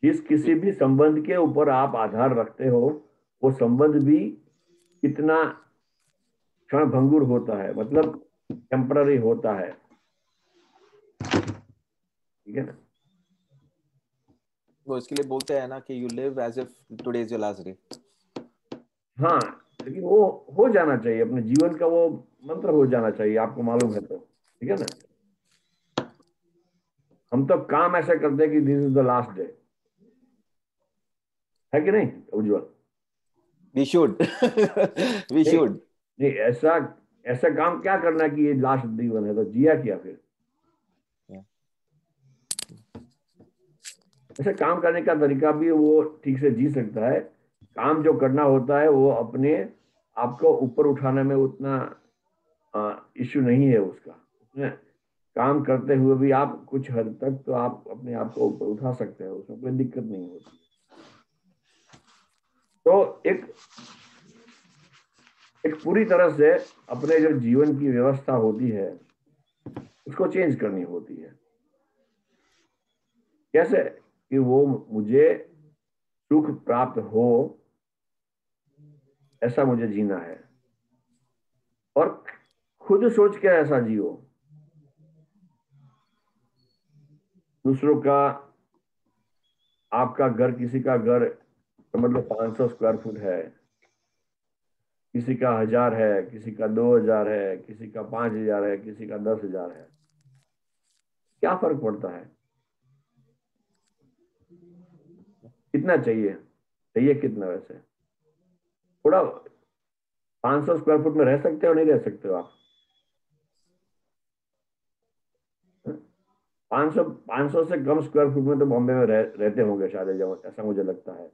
Speaker 1: जिस किसी भी संबंध के ऊपर आप आधार रखते हो, वो संबंध भी कितना क्षण भंगुर होता है, मतलब टेम्पररी होता है, ठीक है ना।
Speaker 3: वो इसके लिए बोलते हैं ना कि you live as if today is your last day.
Speaker 1: हाँ, लेकिन वो हो जाना चाहिए, अपने जीवन का वो मंत्र हो जाना चाहिए, आपको मालूम है तो, ठीक है ना। हम तो काम ऐसा करते हैं कि this is the last day, है कि नहीं उज्जवल?
Speaker 3: वी शुड वी
Speaker 1: नहीं,
Speaker 3: शुड।
Speaker 1: नहीं, ऐसा ऐसा काम क्या करना है कि ये लास्ट जीवन है, तो जिया क्या फिर? ऐसे काम करने का तरीका भी वो ठीक से जी सकता है। काम जो करना होता है वो अपने आपको ऊपर उठाने में उतना इश्यू नहीं है उसका, उसमें काम करते हुए भी आप कुछ हद तक तो आप अपने आप को ऊपर उठा सकते हैं, उसमें कोई दिक्कत नहीं होती। तो एक एक पूरी तरह से अपने जो जीवन की व्यवस्था होती है उसको चेंज करनी होती है। कैसे? कि वो मुझे सुख प्राप्त हो, ऐसा मुझे जीना है, और खुद सोच के ऐसा जियो। दूसरों का, आपका घर, किसी का घर मतलब 500 स्क्वायर फुट है, किसी का 1000 है, किसी का 2000 है, किसी का 5000 है, किसी का 10,000 है, क्या फर्क पड़ता है? कितना चाहिए? चाहिए कितना वैसे? थोड़ा 500 स्क्वायर फुट में रह सकते हो, नहीं रह सकते हो आप? 500 से कम स्क्वायर फुट में तो बॉम्बे में रहते होंगे शायद, ऐसा मुझे लगता है।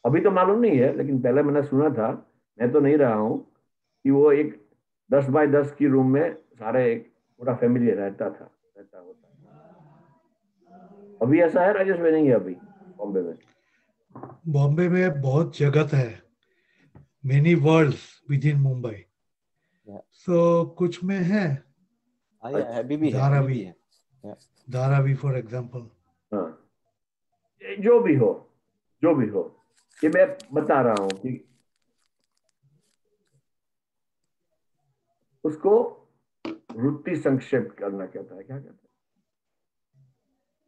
Speaker 1: अभी तो मालूम नहीं है, लेकिन पहले मैंने सुना था, मैं तो नहीं रहा हूँ, कि वो एक 10 बाय 10 की रूम में सारे एक पूरा फैमिली रहता होता है। अभी ऐसा है राजेश में? नहीं है अभी बॉम्बे में?
Speaker 4: बॉम्बे में बहुत जगत है, many worlds within Mumbai. So कुछ में है,
Speaker 3: हाँ ये
Speaker 1: अच्छा,
Speaker 3: अभी
Speaker 4: धारावी,
Speaker 3: भी है। Yeah.
Speaker 4: Dharavi for example.
Speaker 1: हाँ, जो भी हो, जो भी हो, ये मैं बता रहा हूँ कि उसको वृत्ति संक्षेप करना कहता है, क्या कहता है?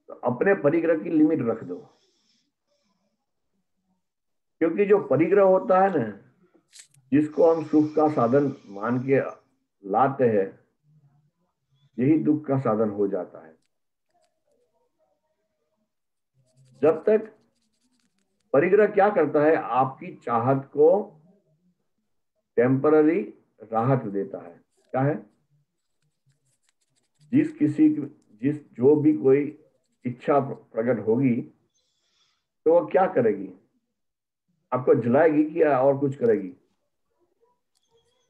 Speaker 1: तो अपने परिग्रह की लिमिट रख दो, क्योंकि जो परिग्रह होता है ना, जिसको हम सुख का साधन मान के लाते हैं, यही दुख का साधन हो जाता है। जब तक परिग्रह क्या करता है, आपकी चाहत को टेम्पररी राहत देता है। क्या है? जिस जो भी कोई इच्छा प्रकट होगी, तो वो क्या करेगी? आपको जलाएगी कि और कुछ करेगी?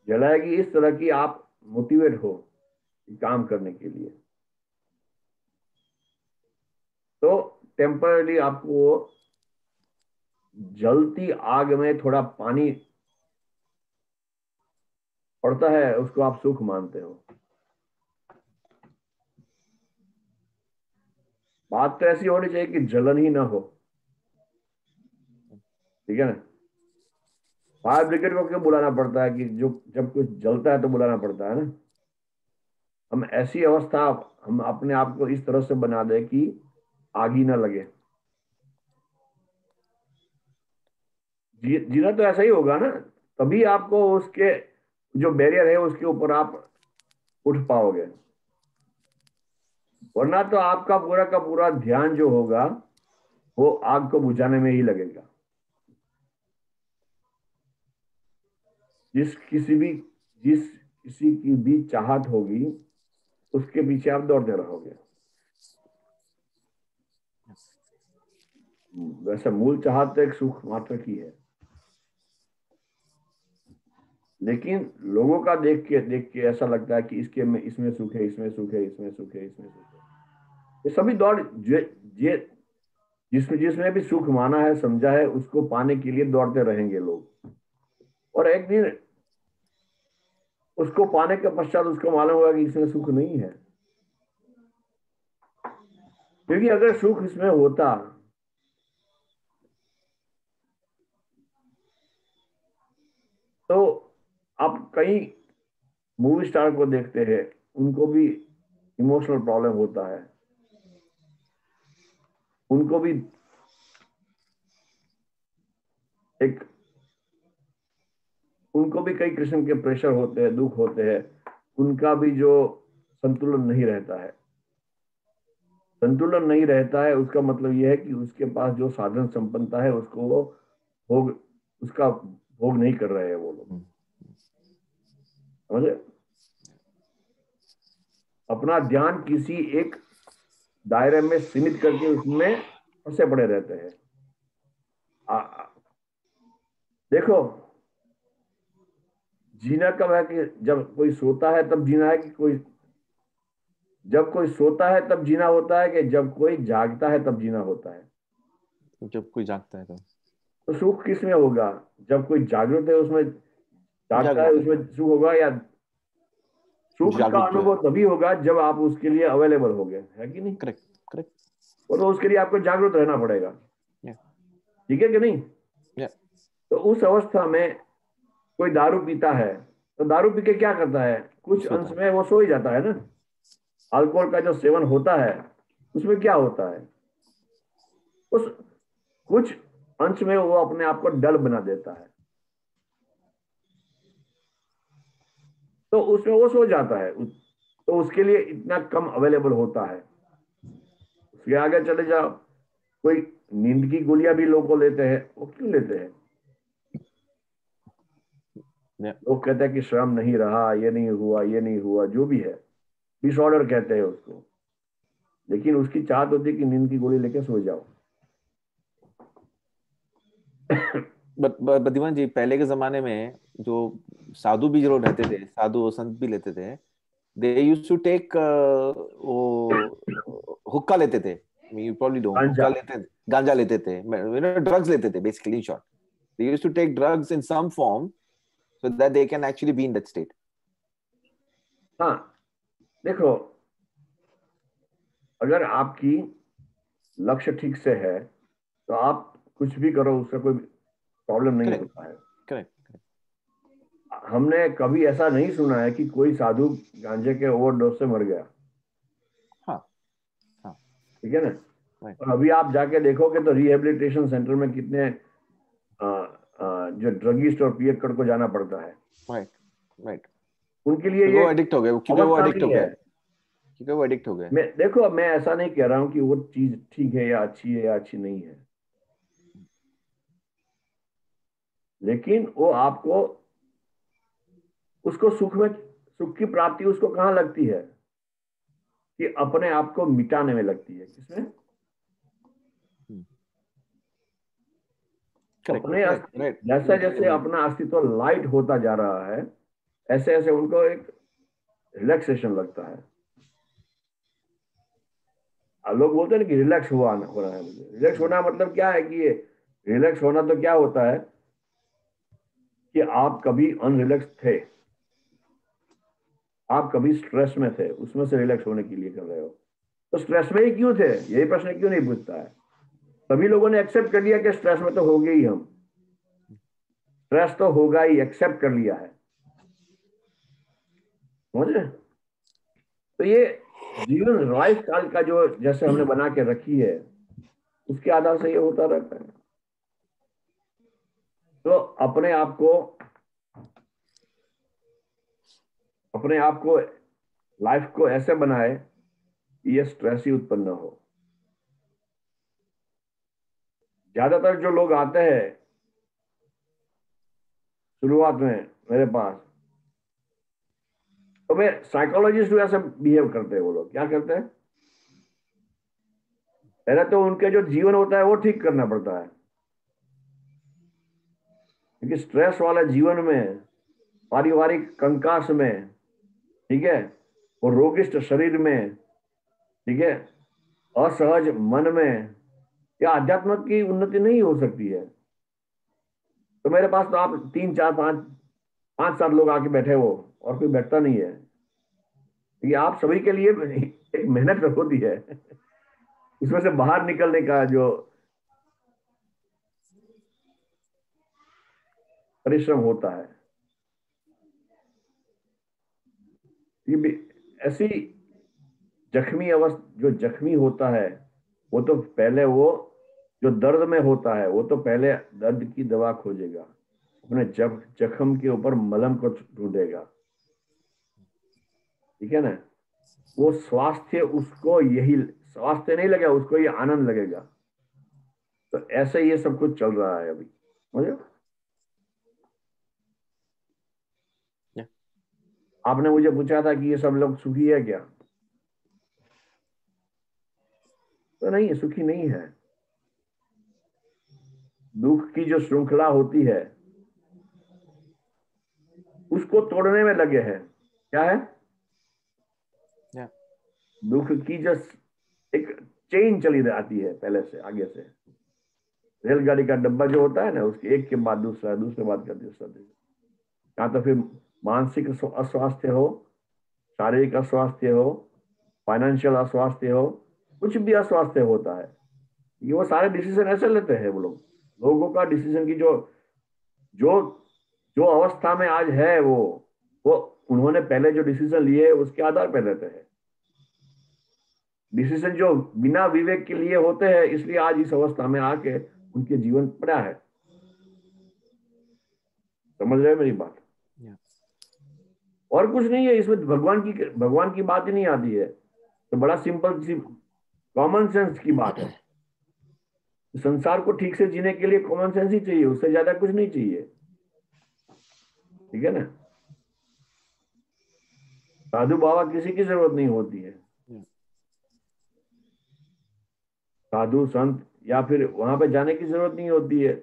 Speaker 1: जलाएगी इस तरह की आप मोटिवेट हो काम करने के लिए। तो टेम्पररी आपको जलती आग में थोड़ा पानी पड़ता है, उसको आप सुख मानते हो। बात तो ऐसी होनी चाहिए कि जलन ही ना हो, ठीक है ना। फायर ब्रिगेड को क्यों बुलाना पड़ता है? कि जो जब कुछ जलता है तो बुलाना पड़ता है ना। हम ऐसी अवस्था, हम अपने आप को इस तरह से बना दे कि आग ही ना लगे। जीना तो ऐसा ही होगा ना, तभी आपको उसके जो बैरियर है उसके ऊपर आप उठ पाओगे। वरना तो आपका पूरा का पूरा ध्यान जो होगा वो आग को बुझाने में ही लगेगा। जिस किसी की भी चाहत होगी, उसके पीछे आप दौड़ते रहोगे। वैसे मूल चाहत तो एक सुख मात्र की है, लेकिन लोगों का देख के ऐसा लगता है कि इसके में, इसमें सुख है, इसमें सुख है, इसमें सुख है, इसमें सुख है। ये सभी दौड़ ये जिसमें जिसमें भी सुख माना है, समझा है, उसको पाने के लिए दौड़ते रहेंगे लोग। और एक दिन उसको पाने के पश्चात उसको मालूम होगा कि इसमें सुख नहीं है। क्योंकि अगर सुख इसमें होता तो आप कई मूवी स्टार को देखते हैं, उनको भी इमोशनल प्रॉब्लम होता है, उनको भी एक उनको भी कई किस्म के प्रेशर होते हैं, दुख होते हैं, उनका भी जो संतुलन नहीं रहता है। संतुलन नहीं रहता है उसका मतलब यह है कि उसके पास जो साधन संपन्नता है उसको वो भोग उसका भोग नहीं कर रहे हैं वो लोग, समझे? अपना ध्यान किसी एक दायरे में सीमित करके उसमें फंसे पड़े रहते हैं। देखो, जीना कब है कि जब कोई सोता है तब जीना है, कि कोई जब कोई सोता है तब जीना होता है, कि जब कोई जागता है तब जीना होता है?
Speaker 3: जब कोई जागता है तो
Speaker 1: तो सुख किस में होगा? जब कोई जागृत है उसमें जागता है
Speaker 3: जागृत
Speaker 1: उसमें सुख होगा, या सुख का
Speaker 3: जागरूक जो है।
Speaker 1: अनुभव तभी होगा जब आप उसके लिए अवेलेबल हो गए, है कि नहीं?
Speaker 3: Correct correct.
Speaker 1: और उसके लिए आपको जागरूक रहना पड़ेगा, ठीक है कि नहीं? तो उस अवस्था में कोई दारू पीता है तो दारू पी के क्या करता है? कुछ अंश में वो सो ही जाता है ना। अल्कोहल का जो सेवन होता है उसमें क्या होता है? उस कुछ अंश में वो अपने आप को डल बना देता है, तो उसमें वो सो जाता है, तो उसके लिए इतना कम अवेलेबल होता है। उसके आगे चले जाओ, कोई नींद की गोलियां भी लोग को लेते हैं, वो क्यों लेते हैं? लोग कहते हैं कि श्रम नहीं रहा, ये नहीं हुआ, ये नहीं हुआ, जो भी है, डिसऑर्डर कहते हैं उसको, लेकिन उसकी चाहत होती है कि नींद की गोली लेके सो जाओ।
Speaker 3: बद्रीमान जी, पहले के जमाने में जो साधु भी जो रहते थे, साधु और संत भी लेते थे, दे यूज्ड टू टेक वो हुक्का लेते थे। यू प्रॉब्ली डोंट,
Speaker 1: गांजा।
Speaker 3: हुक्का लेते थे, गांजा लेते थे, यू नो ड्रग्स लेते थे basically, in short they used to take drugs in some form so that they can actually be in that state.
Speaker 1: हाँ, देखो, अगर आपकी लक्ष्य ठीक से है तो आप कुछ भी करो, उसका कोई प्रॉब्लम नहीं
Speaker 3: करेक्ट
Speaker 1: होता है।
Speaker 3: करेक्ट।
Speaker 1: हमने कभी ऐसा नहीं सुना है कि कोई साधु गांजे के ओवरडोज से मर गया,
Speaker 3: हाँ हाँ।
Speaker 1: ठीक है ना?
Speaker 3: राइट
Speaker 1: और अभी आप जाके देखोगे तो रिहेबिलिटेशन सेंटर में कितने जो ड्रगिस्ट और पियक्कड़ को जाना पड़ता है।
Speaker 3: Right right.
Speaker 1: उनके लिए
Speaker 3: क्योंकि
Speaker 1: ये
Speaker 3: वो एडिक्ट हो गए, क्योंकि वो
Speaker 1: अवस्था
Speaker 3: एडिक्ट हो
Speaker 1: नहीं
Speaker 3: गए,
Speaker 1: है।
Speaker 3: क्योंकि वो एडिक्ट हो गए।
Speaker 1: मैं देखो, मैं ऐसा नहीं कह रहा हूं कि वो चीज ठीक है या अच्छी है या अच्छी नहीं है, लेकिन वो आपको उसको सुख की प्राप्ति उसको कहाँ लगती है? कि अपने आप को मिटाने में लगती है। किसमें?
Speaker 3: करेक्ट
Speaker 1: अपने
Speaker 3: करेक्ट राइट।
Speaker 1: जैसे जैसे अपना अस्तित्व लाइट होता जा रहा है, ऐसे ऐसे उनको एक रिलैक्सेशन लगता है। अब लोग बोलते हैं ना कि रिलैक्स हो रहा है मुझे। रिलैक्स होना मतलब क्या है? कि ये रिलैक्स होना तो क्या होता है कि आप कभी अनरिलैक्स थे, आप कभी स्ट्रेस में थे, उसमें से रिलैक्स होने के लिए कर रहे हो। तो स्ट्रेस में ही क्यों थे, यही प्रश्न क्यों नहीं पूछता है? सभी लोगों ने एक्सेप्ट कर लिया कि स्ट्रेस में तो हो गए ही हम, स्ट्रेस तो होगा ही, एक्सेप्ट कर लिया है, समझे? तो ये जीवन लाइफ काल का जो जैसे हमने बना के रखी है, उसके आधार से ये होता रहता है। तो अपने आप को लाइफ को ऐसे बनाए कि ये स्ट्रेस ही उत्पन्न हो। ज्यादातर जो लोग आते हैं शुरुआत में मेरे पास, तो मैं साइकोलॉजिस्ट ऐसे बिहेव करते हैं। वो लोग क्या करते हैं? पहले तो उनके जो जीवन होता है वो ठीक करना पड़ता है, क्योंकि स्ट्रेस वाले जीवन में, पारिवारिक कंकास में, ठीक है, और रोगिष्ट शरीर में, ठीक है, असहज मन में, या अध्यात्म की उन्नति नहीं हो सकती है। तो मेरे पास तो आप 3 4 5 5 7 लोग आके बैठे हो, और कोई बैठता नहीं है, क्योंकि आप सभी के लिए एक मेहनत होती है, उसमें से बाहर निकलने का जो परिश्रम होता है। ये भी ऐसी जख्मी अवस्था, जो जख्मी होता है वो तो पहले, वो जो दर्द में होता है वो तो पहले दर्द की दवा खोजेगा, अपने जख्म के ऊपर मलहम को ढूंढेगा, ठीक है ना। वो स्वास्थ्य, उसको यही स्वास्थ्य नहीं लगेगा, उसको ये आनंद लगेगा। तो ऐसे ये सब कुछ चल रहा है अभी, समझे। आपने मुझे पूछा था कि ये सब लोग सुखी है क्या, तो नहीं, सुखी नहीं है। दुख की जो श्रृंखला होती है उसको तोड़ने में लगे हैं। क्या है? दुख की जो एक चेन चली आती है पहले से, आगे से, रेलगाड़ी का डब्बा जो होता है ना, उसके एक के बाद दूसरा, दूसरे बाद का तीसरा, या तो फिर मानसिक अस्वास्थ्य हो, शारीरिक अस्वास्थ्य हो, फाइनेंशियल अस्वास्थ्य हो, कुछ भी अस्वास्थ्य होता है, ये वो सारे डिसीजन ऐसे लेते हैं वो लोग। लोगों का डिसीजन की जो जो जो अवस्था में आज है वो उन्होंने पहले जो डिसीजन लिए उसके आधार पर लेते हैं। डिसीजन जो बिना विवेक के लिए होते हैं, इसलिए आज इस अवस्था में आके उनके जीवन पड़ा है। समझ रहे हैं मेरी बात? और कुछ नहीं है इसमें, भगवान की बात ही नहीं आती है। तो बड़ा सिंपल सी कॉमन सेंस की बात है। संसार को ठीक से जीने के लिए कॉमन सेंस ही चाहिए, उससे ज्यादा कुछ नहीं चाहिए, ठीक है ना। साधु बाबा किसी की जरूरत नहीं होती है, साधु संत या फिर वहां पे जाने की जरूरत नहीं होती है।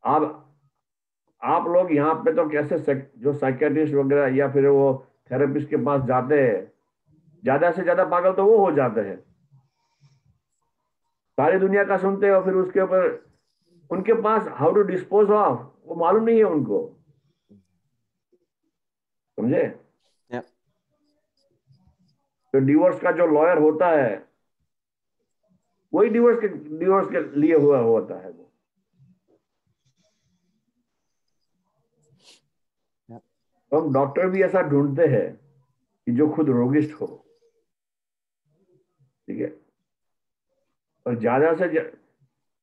Speaker 1: आप लोग यहाँ पे तो कैसे जो साइकियाट्रिस्ट वगैरह या फिर वो थेरेपिस्ट के पास जाते हैं, ज्यादा से ज्यादा पागल तो वो हो जाते हैं। सारी दुनिया का सुनते हो, फिर उसके ऊपर उनके पास हाउ टू डिस्पोज ऑफ वो मालूम नहीं है उनको, समझे। तो डिवोर्स का जो लॉयर होता है वही डिवोर्स के लिए हुआ होता है वो। तो हम डॉक्टर भी ऐसा ढूंढते हैं कि जो खुद रोगिष्ठ हो, ठीक है। और ज्यादा से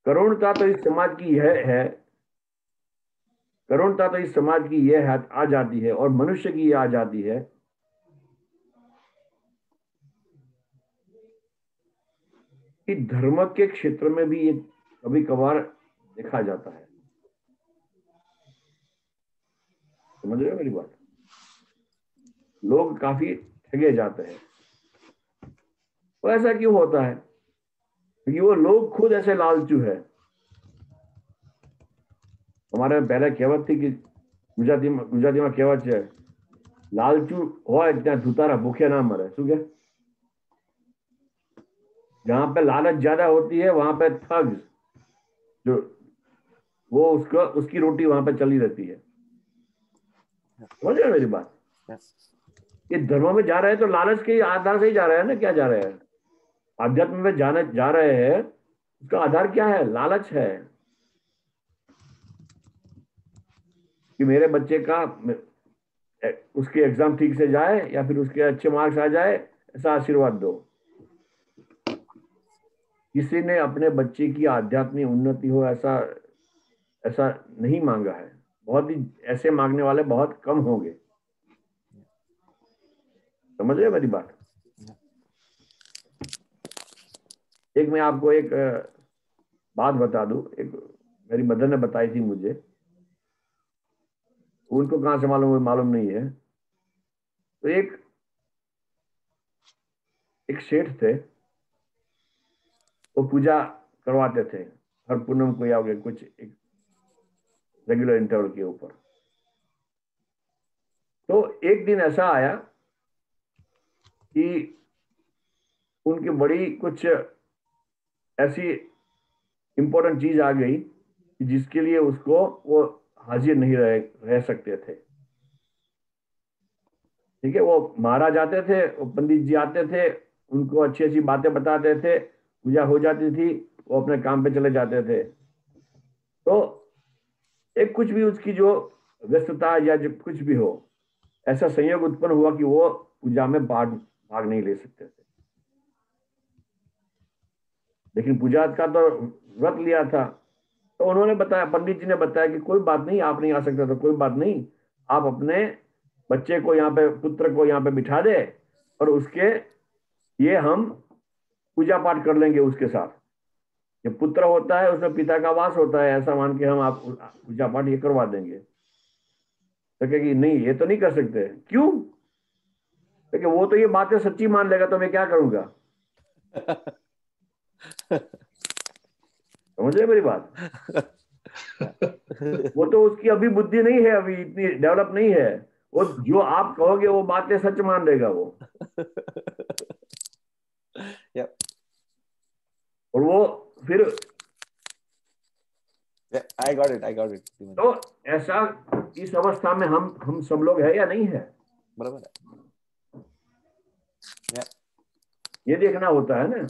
Speaker 1: करुणता तो इस समाज की यह है, करुणता तो इस समाज की यह आ जाती है, और मनुष्य की यह आ जाती है कि धर्म के क्षेत्र में भी ये कभी कभार देखा जाता है। समझ रहे हो मेरी बात? लोग काफी ठगे जाते हैं। तो ऐसा क्यों होता है? क्योंकि वो लोग खुद ऐसे लालचू है। हमारे पहले कहावत थी कि गुजराती में कहावत है, लालचू हो ત્યાં ધુતારા भूखे ना मरे। શું क्या? जहां पे लालच ज्यादा होती है वहां पे ठग, जो वो उसकी रोटी वहां पे चली रहती है। समझ रहे मेरी बात? ये धर्म में जा रहे हैं तो लालच के आधार से ही जा रहे हैं ना। क्या जा रहे हैं? अध्यात्म में जा रहे हैं, उसका आधार क्या है? लालच है कि मेरे बच्चे का उसके एग्जाम ठीक से जाए या फिर उसके अच्छे मार्क्स आ जाए, ऐसा आशीर्वाद दो। किसी ने अपने बच्चे की आध्यात्मिक उन्नति हो ऐसा ऐसा नहीं मांगा है। बहुत ही ऐसे मांगने वाले बहुत कम होंगे। समझ रहे मेरी बात? एक मैं आपको एक बात बता दूं, एक मेरी मदर ने बताई थी मुझे, उनको कहां से मालूम नहीं है। तो एक सेठ थे, वो पूजा करवाते थे हर पूनम को या कुछ एक रेगुलर इंटरवल के ऊपर। तो एक दिन ऐसा आया कि उनकी बड़ी कुछ ऐसी इंपॉर्टेंट चीज आ गई कि जिसके लिए उसको वो हाजिर नहीं रह सकते थे। ठीक है, वो महाराज आते थे, वो पंडित जी आते थे, उनको अच्छी अच्छी बातें बताते थे, पूजा हो जाती थी, वो अपने काम पे चले जाते थे। तो एक कुछ भी उसकी जो व्यस्तता या जो कुछ भी हो, ऐसा संयोग उत्पन्न हुआ कि वो पूजा में भाग नहीं ले सकते थे। लेकिन पूजा का तो व्रत लिया था, तो उन्होंने बताया, पंडित जी ने बताया कि कोई बात नहीं, आप नहीं आ सकते तो कोई बात नहीं, आप अपने बच्चे को यहाँ पे, पुत्र को यहाँ पे बिठा दे, और उसके ये हम पूजा पाठ कर लेंगे उसके साथ। जो पुत्र होता है उसमें पिता का वास होता है, ऐसा मान के हम आप पूजा पाठ ये करवा देंगे। तो कहेगी नहीं, ये तो नहीं कर सकते। क्यों? क्योंकि वो तो ये बातें सच्ची मान लेगा, तो मैं क्या करूंगा? समझ रहे मेरी बात? वो तो उसकी अभी बुद्धि नहीं है, अभी इतनी डेवलप नहीं है। वो जो आप कहोगे वो बातें सच मान लेगा वो।
Speaker 3: Yep.
Speaker 1: और वो फिर
Speaker 3: I got it.
Speaker 1: तो ऐसा इस अवस्था में हम सब लोग है या नहीं है?
Speaker 3: बराबर है। Yeah.
Speaker 1: ये देखना होता है ना।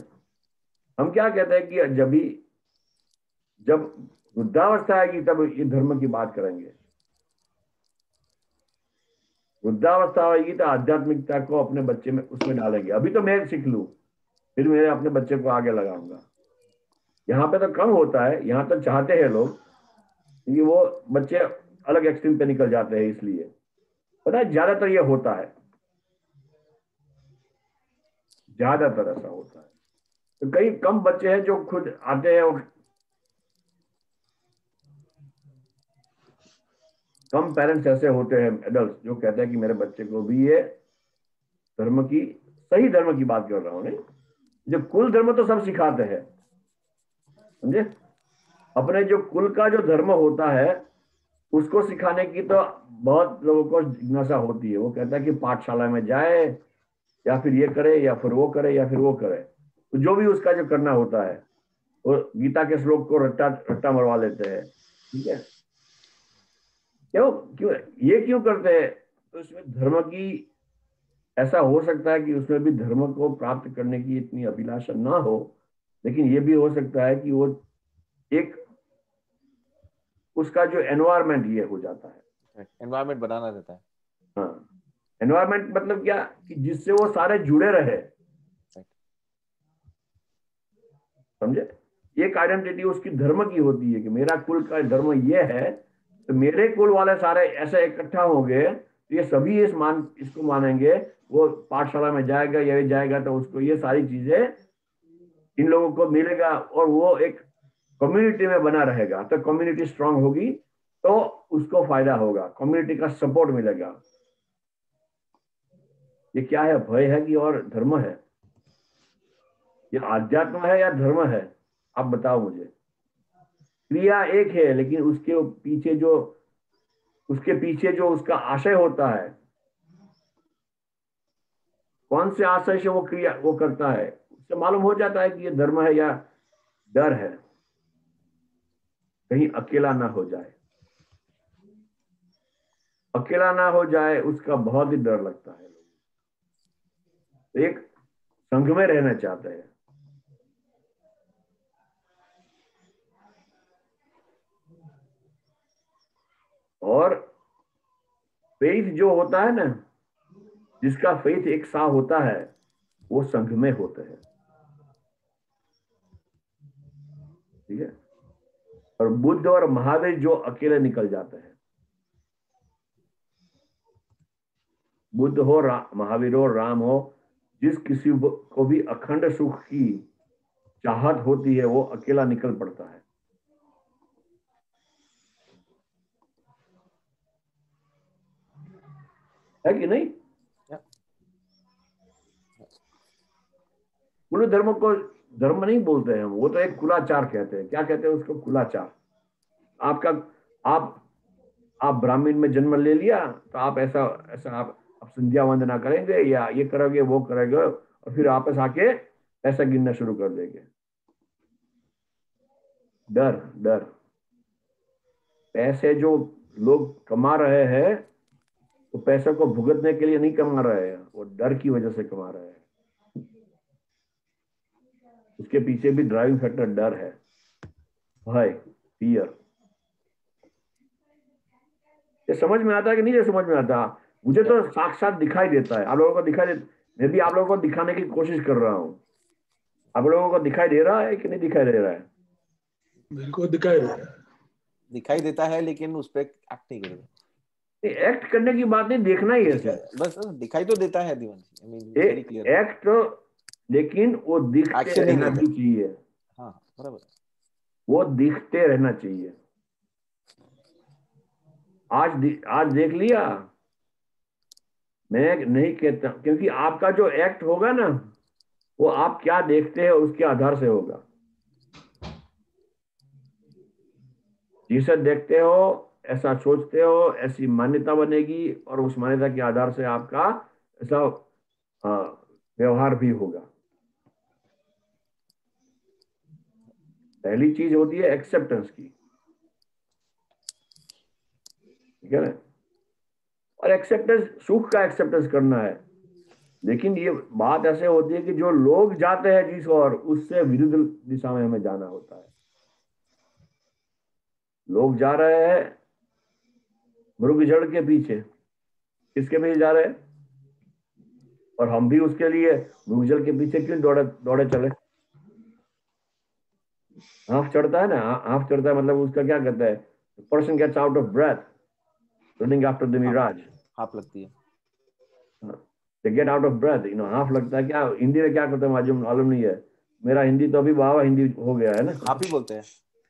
Speaker 1: हम क्या कहते हैं कि जब वृद्धावस्था आएगी तब ये धर्म की बात करेंगे। वृद्धावस्था आएगी तो आध्यात्मिकता को अपने बच्चे में उसमें डालेंगे। अभी तो मैं सीख लूं, फिर मेरे अपने बच्चे को आगे लगाऊंगा। यहाँ पे तो कम होता है, यहाँ तो चाहते हैं लोग कि वो बच्चे अलग एक्सट्रीम पे निकल जाते हैं। इसलिए पता है ज्यादातर ये होता है, ज्यादातर ऐसा होता है। तो कई कम बच्चे हैं जो खुद आते हैं, और कम पेरेंट्स ऐसे होते हैं, एडल्ट, जो कहते हैं कि मेरे बच्चे को भी ये धर्म की, सही धर्म की बात कर रहा हूं, नहीं जो कुल धर्म तो सब सिखाते हैं, समझे? अपने जो कुल का जो धर्म होता है उसको सिखाने की तो बहुत लोगों को जिज्ञासा होती है। वो कहता है कि पाठशाला में जाए, या फिर ये करे, या फिर वो करे, या फिर वो करे। तो जो भी उसका जो करना होता है, वो गीता के श्लोक को रट्टा रट्टा मरवा लेते हैं। ठीक है, क्यों क्यों ये क्यों करते हैं? तो इसमें धर्म की, ऐसा हो सकता है कि उसमें भी धर्म को प्राप्त करने की इतनी अभिलाषा ना हो, लेकिन ये भी हो सकता है कि वो एक उसका जो एनवायरमेंट ये हो जाता है।
Speaker 3: एनवायरमेंट बनाना रहता है।
Speaker 1: हाँ, एनवायरमेंट मतलब क्या कि जिससे वो सारे जुड़े रहे, समझे? एक आइडेंटिटी उसकी धर्म की होती है कि मेरा कुल का धर्म ये है, तो मेरे कुल वाले सारे ऐसे इकट्ठा होंगे, तो ये सभी इसको मानेंगे। वो पाठशाला में जाएगा या जाएगा तो उसको ये सारी चीजें इन लोगों को मिलेगा, और वो एक कम्युनिटी में बना रहेगा। तो कम्युनिटी स्ट्रांग होगी तो उसको फायदा होगा, कम्युनिटी का सपोर्ट मिलेगा। ये क्या है, भय है कि और धर्म है? ये आध्यात्म है या धर्म है? आप बताओ मुझे। क्रिया एक है, लेकिन उसके पीछे जो उसका आशय होता है, कौन से आशय से वो क्रिया वो करता है, उससे मालूम हो जाता है कि ये धर्म है या डर है, कहीं अकेला ना हो जाए। अकेला ना हो जाए उसका बहुत ही डर लगता है। तो एक संघ में रहना चाहते हैं। और फेथ जो होता है ना, जिसका फेथ एक सा होता है, वो संघ में होते हैं। ठीक है? और बुद्ध और महावीर जो अकेले निकल जाते हैं। बुद्ध हो, महावीर हो, राम हो, जिस किसी को भी अखंड सुख की चाहत होती है, वो अकेला निकल पड़ता है कि नहीं? कुल धर्म को धर्म नहीं बोलते हैं हम, वो तो एक कुलाचार कहते हैं। क्या कहते हैं उसको? कुलाचार। आपका आप ब्राह्मण में जन्म ले लिया तो आप ऐसा ऐसा आप संध्या वंदना करेंगे या ये करोगे वो करोगे, और फिर वापस आके ऐसा गिनना शुरू कर देंगे। डर डर पैसे जो लोग कमा रहे हैं, तो पैसे को भुगतने के लिए नहीं कमा रहे हैं, वो डर की वजह से कमा रहे हैं। उसके पीछे भी ड्राइविंग फैक्टर डर है, भय, फियर। ये समझ में आता है कि नहीं? ये समझ में आता? मुझे तो साक्षात दिखाई देता है, आप लोगों को दिखाई दे, मैं भी आप लोगों को दिखाने की कोशिश कर रहा हूँ। आप लोगों को दिखाई दे रहा है कि नहीं दिखाई दे रहा है?
Speaker 2: मेरे को दिखाई देता है।
Speaker 3: दिखाई देता है लेकिन उस पर एक्ट नहीं करेगा।
Speaker 1: एक्ट करने की बात नहीं, देखना ही है सिर्फ।
Speaker 3: बस दिखाई तो देता है Diwan ji, I mean very clear.
Speaker 1: Act, लेकिन वो दिखते
Speaker 3: एक्शन नहीं
Speaker 1: रहना
Speaker 3: लेते।
Speaker 1: भी चाहिए,
Speaker 3: हाँ बराबर।
Speaker 1: वो दिखते रहना चाहिए। आज देख लिया, मैं नहीं कहता, क्योंकि आपका जो एक्ट होगा ना, वो आप क्या देखते हैं उसके आधार से होगा। जिसे देखते हो ऐसा सोचते हो, ऐसी मान्यता बनेगी, और उस मान्यता के आधार से आपका ऐसा व्यवहार भी होगा। पहली चीज होती है एक्सेप्टेंस की, ठीक है ना? और एक्सेप्टेंस, सुख का एक्सेप्टेंस करना है। लेकिन ये बात ऐसे होती है कि जो लोग जाते हैं जिस ओर, उससे विरुद्ध दिशा में हमें जाना होता है। लोग जा रहे हैं मृग जड़ के पीछे, किसके पीछे जा रहे हैं? और हम भी उसके लिए मृग जड़ के पीछे क्यों दौड़े दौड़े चले? हाफ चढ़ता है ना, हाफ चढ़ता है मतलब उसका क्या कहता है, person gets out of breath running after the mirage.
Speaker 3: हाफ लगती है।
Speaker 1: they get out of breath, हाफ लगता है। क्या हिंदी में क्या कहते हैं मालूम नहीं है, मेरा हिंदी तो अभी वाह हिंदी हो गया है ना।
Speaker 3: हाफ ही बोलते हैं,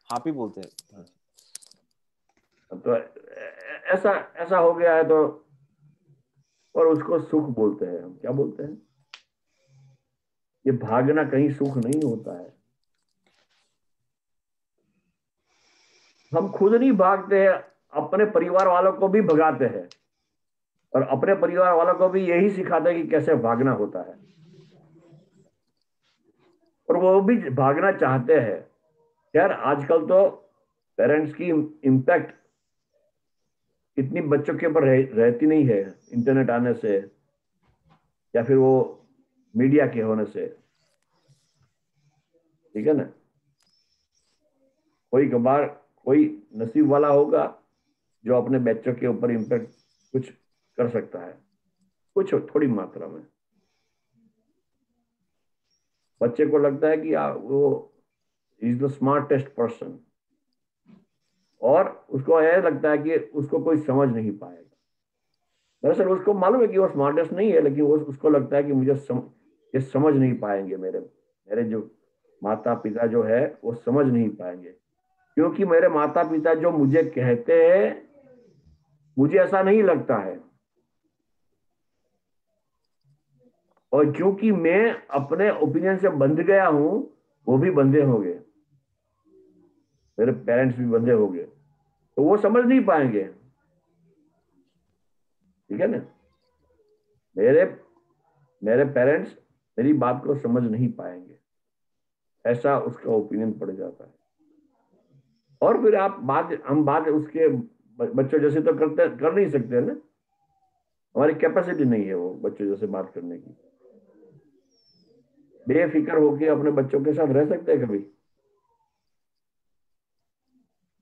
Speaker 3: हाफ ही बोलते हैं।
Speaker 1: तो ऐसा ऐसा हो गया है तो, और उसको सुख बोलते हैं। हम क्या बोलते हैं? ये भागना कहीं सुख नहीं होता है। हम खुद नहीं भागते हैं, अपने परिवार वालों को भी भगाते हैं, और अपने परिवार वालों को भी यही सिखाते हैं कि कैसे भागना होता है, और वो भी भागना चाहते हैं। यार आजकल तो पेरेंट्स की इम्पैक्ट इतनी बच्चों के ऊपर रहती नहीं है, इंटरनेट आने से या फिर वो मीडिया के होने से, ठीक है ना? कोई कभार कोई नसीब वाला होगा जो अपने बच्चों के ऊपर इम्पैक्ट कुछ कर सकता है, कुछ थोड़ी मात्रा में। बच्चे को लगता है कि वो इज द स्मार्टेस्ट पर्सन, और उसको यह लगता है कि उसको कोई समझ नहीं पाएगा। दरअसल उसको मालूम है कि वो स्मार्टेस्ट नहीं है, लेकिन वो उसको लगता है कि ये समझ नहीं पाएंगे, मेरे मेरे जो माता पिता जो है वो समझ नहीं पाएंगे, क्योंकि मेरे माता पिता जो मुझे कहते हैं मुझे ऐसा नहीं लगता है, और क्योंकि मैं अपने ओपिनियन से बंध गया हूं, वो भी बंधे हो गए, मेरे पेरेंट्स भी बंधे हो गए, तो वो समझ नहीं पाएंगे, ठीक है ना? मेरे मेरे पेरेंट्स मेरी बात को समझ नहीं पाएंगे, ऐसा उसका ओपिनियन पड़ जाता है। और फिर हम बात उसके बच्चों जैसे तो कर नहीं सकते ना, हमारी कैपेसिटी नहीं है वो बच्चों जैसे बात करने की। बेफिक्र होके अपने बच्चों के साथ रह सकते हैं कभी?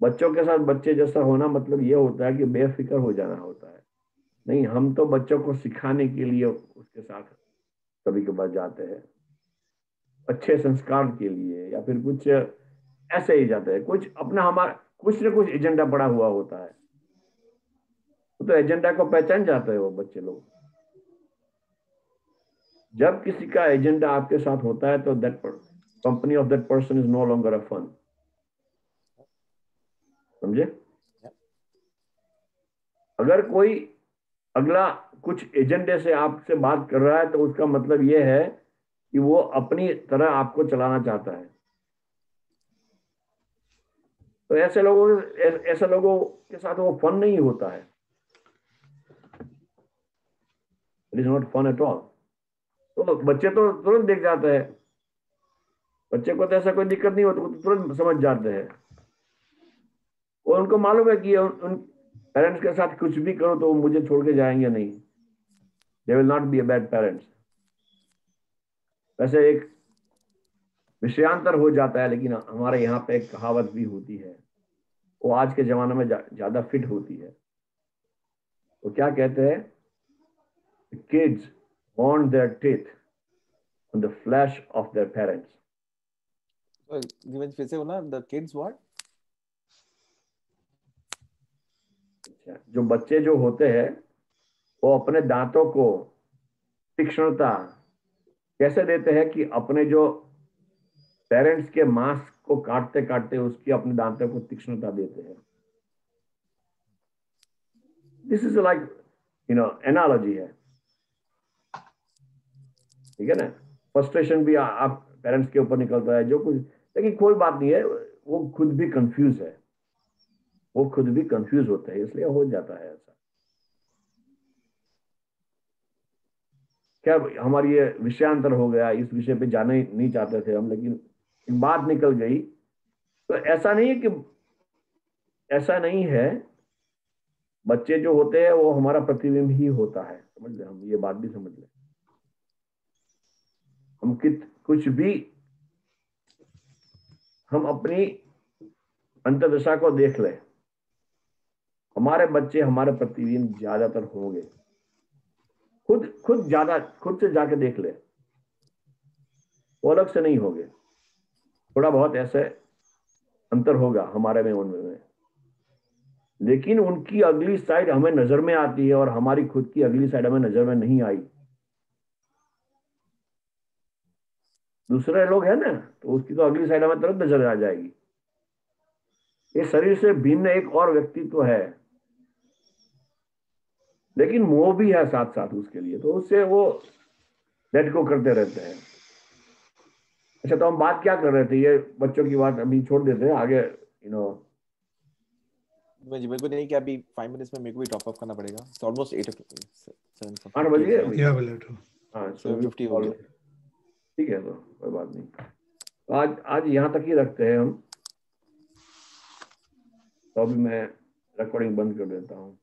Speaker 1: बच्चों के साथ बच्चे जैसा होना मतलब ये होता है कि बेफिक्र हो जाना होता है। नहीं, हम तो बच्चों को सिखाने के लिए उसके साथ कभी कभार जाते हैं, अच्छे संस्कार के लिए, या फिर कुछ ऐसे ही जाते हैं, कुछ अपना हमारा कुछ न कुछ एजेंडा पड़ा हुआ होता है, तो एजेंडा को पहचान जाते हैं वो बच्चे लोग। जब किसी का एजेंडा आपके साथ होता है तो that company of that person is no longer a fun. समझे? अगर कोई अगला कुछ एजेंडे से आपसे बात कर रहा है तो उसका मतलब यह है कि वो अपनी तरह आपको चलाना चाहता है। तो ऐसे लोगों के साथ वो फन नहीं होता है। It is not fun at all. तो बच्चे तो तुरंत देख जाते हैं, बच्चे को तो ऐसा कोई दिक्कत नहीं होती, वो तो तुरंत समझ जाते हैं, और उनको मालूम है कि उन पेरेंट्स के साथ कुछ भी करो तो वो मुझे छोड़ के जाएंगे नहीं, they will not be a bad parents. वैसे एक विषयांतर हो जाता है, लेकिन हमारे यहाँ पे एक कहावत भी होती है, वो आज के जमाने में ज्यादा फिट होती है। वो क्या कहते हैं? kids want their teeth on the flesh of their parents.
Speaker 3: फिर से बोला, the kids what?
Speaker 1: जो बच्चे जो होते हैं वो अपने दांतों को तीक्ष्णता कैसे देते हैं कि अपने जो पेरेंट्स के मांस को काटते काटते उसकी अपने दांतों को तीक्ष्णता देते हैं. दिस इज लाइक एनालॉजी है, ठीक है ना. फ्रस्ट्रेशन भी आप पेरेंट्स के ऊपर निकलता है जो कुछ, लेकिन कोई बात नहीं है, वो खुद भी कंफ्यूज है, वो खुद भी कंफ्यूज होते हैं, इसलिए हो जाता है ऐसा. क्या हमारी ये विषयांतर हो गया, इस विषय पे जाना ही नहीं चाहते थे हम, लेकिन एक बात निकल गई. तो ऐसा नहीं है कि ऐसा नहीं है, बच्चे जो होते हैं वो हमारा प्रतिबिंब ही होता है, समझ ले, हम ये बात भी समझ ले. हम कुछ भी हम अपनी अंतर्दशा को देख ले, हमारे बच्चे हमारे प्रतिबिंब ज्यादातर होंगे. खुद से जाके देख ले, वो अलग से नहीं होंगे. थोड़ा बहुत ऐसे अंतर होगा हमारे में उनमें, लेकिन उनकी अगली साइड हमें नजर में आती है और हमारी खुद की अगली साइड हमें नजर में नहीं आई. दूसरे लोग हैं ना, तो उसकी तो अगली साइड हमें तुरंत नजर आ जाएगी. ये शरीर से भिन्न एक और व्यक्तित्व है, लेकिन मोह भी है साथ साथ उसके लिए, तो उससे वो लेट गो करते रहते हैं. अच्छा, तो हम बात क्या कर रहे थे, ये बच्चों की बात अभी छोड़ देते हैं, आगे
Speaker 3: मेरे को नहीं कि अभी 5 मिनट्स में मेरे को भी टॉप अप करना पड़ेगा. इट्स ऑलमोस्ट 8 o'clock,
Speaker 1: 8 बज गए.
Speaker 4: या बोले तो
Speaker 1: हाँ,
Speaker 3: 7:50 हो गया.
Speaker 1: ठीक है, तो कोई बात नहीं. तो आज यहाँ तक ही रखते हैं हम. तो अभी मैं रिकॉर्डिंग बंद कर देता हूँ.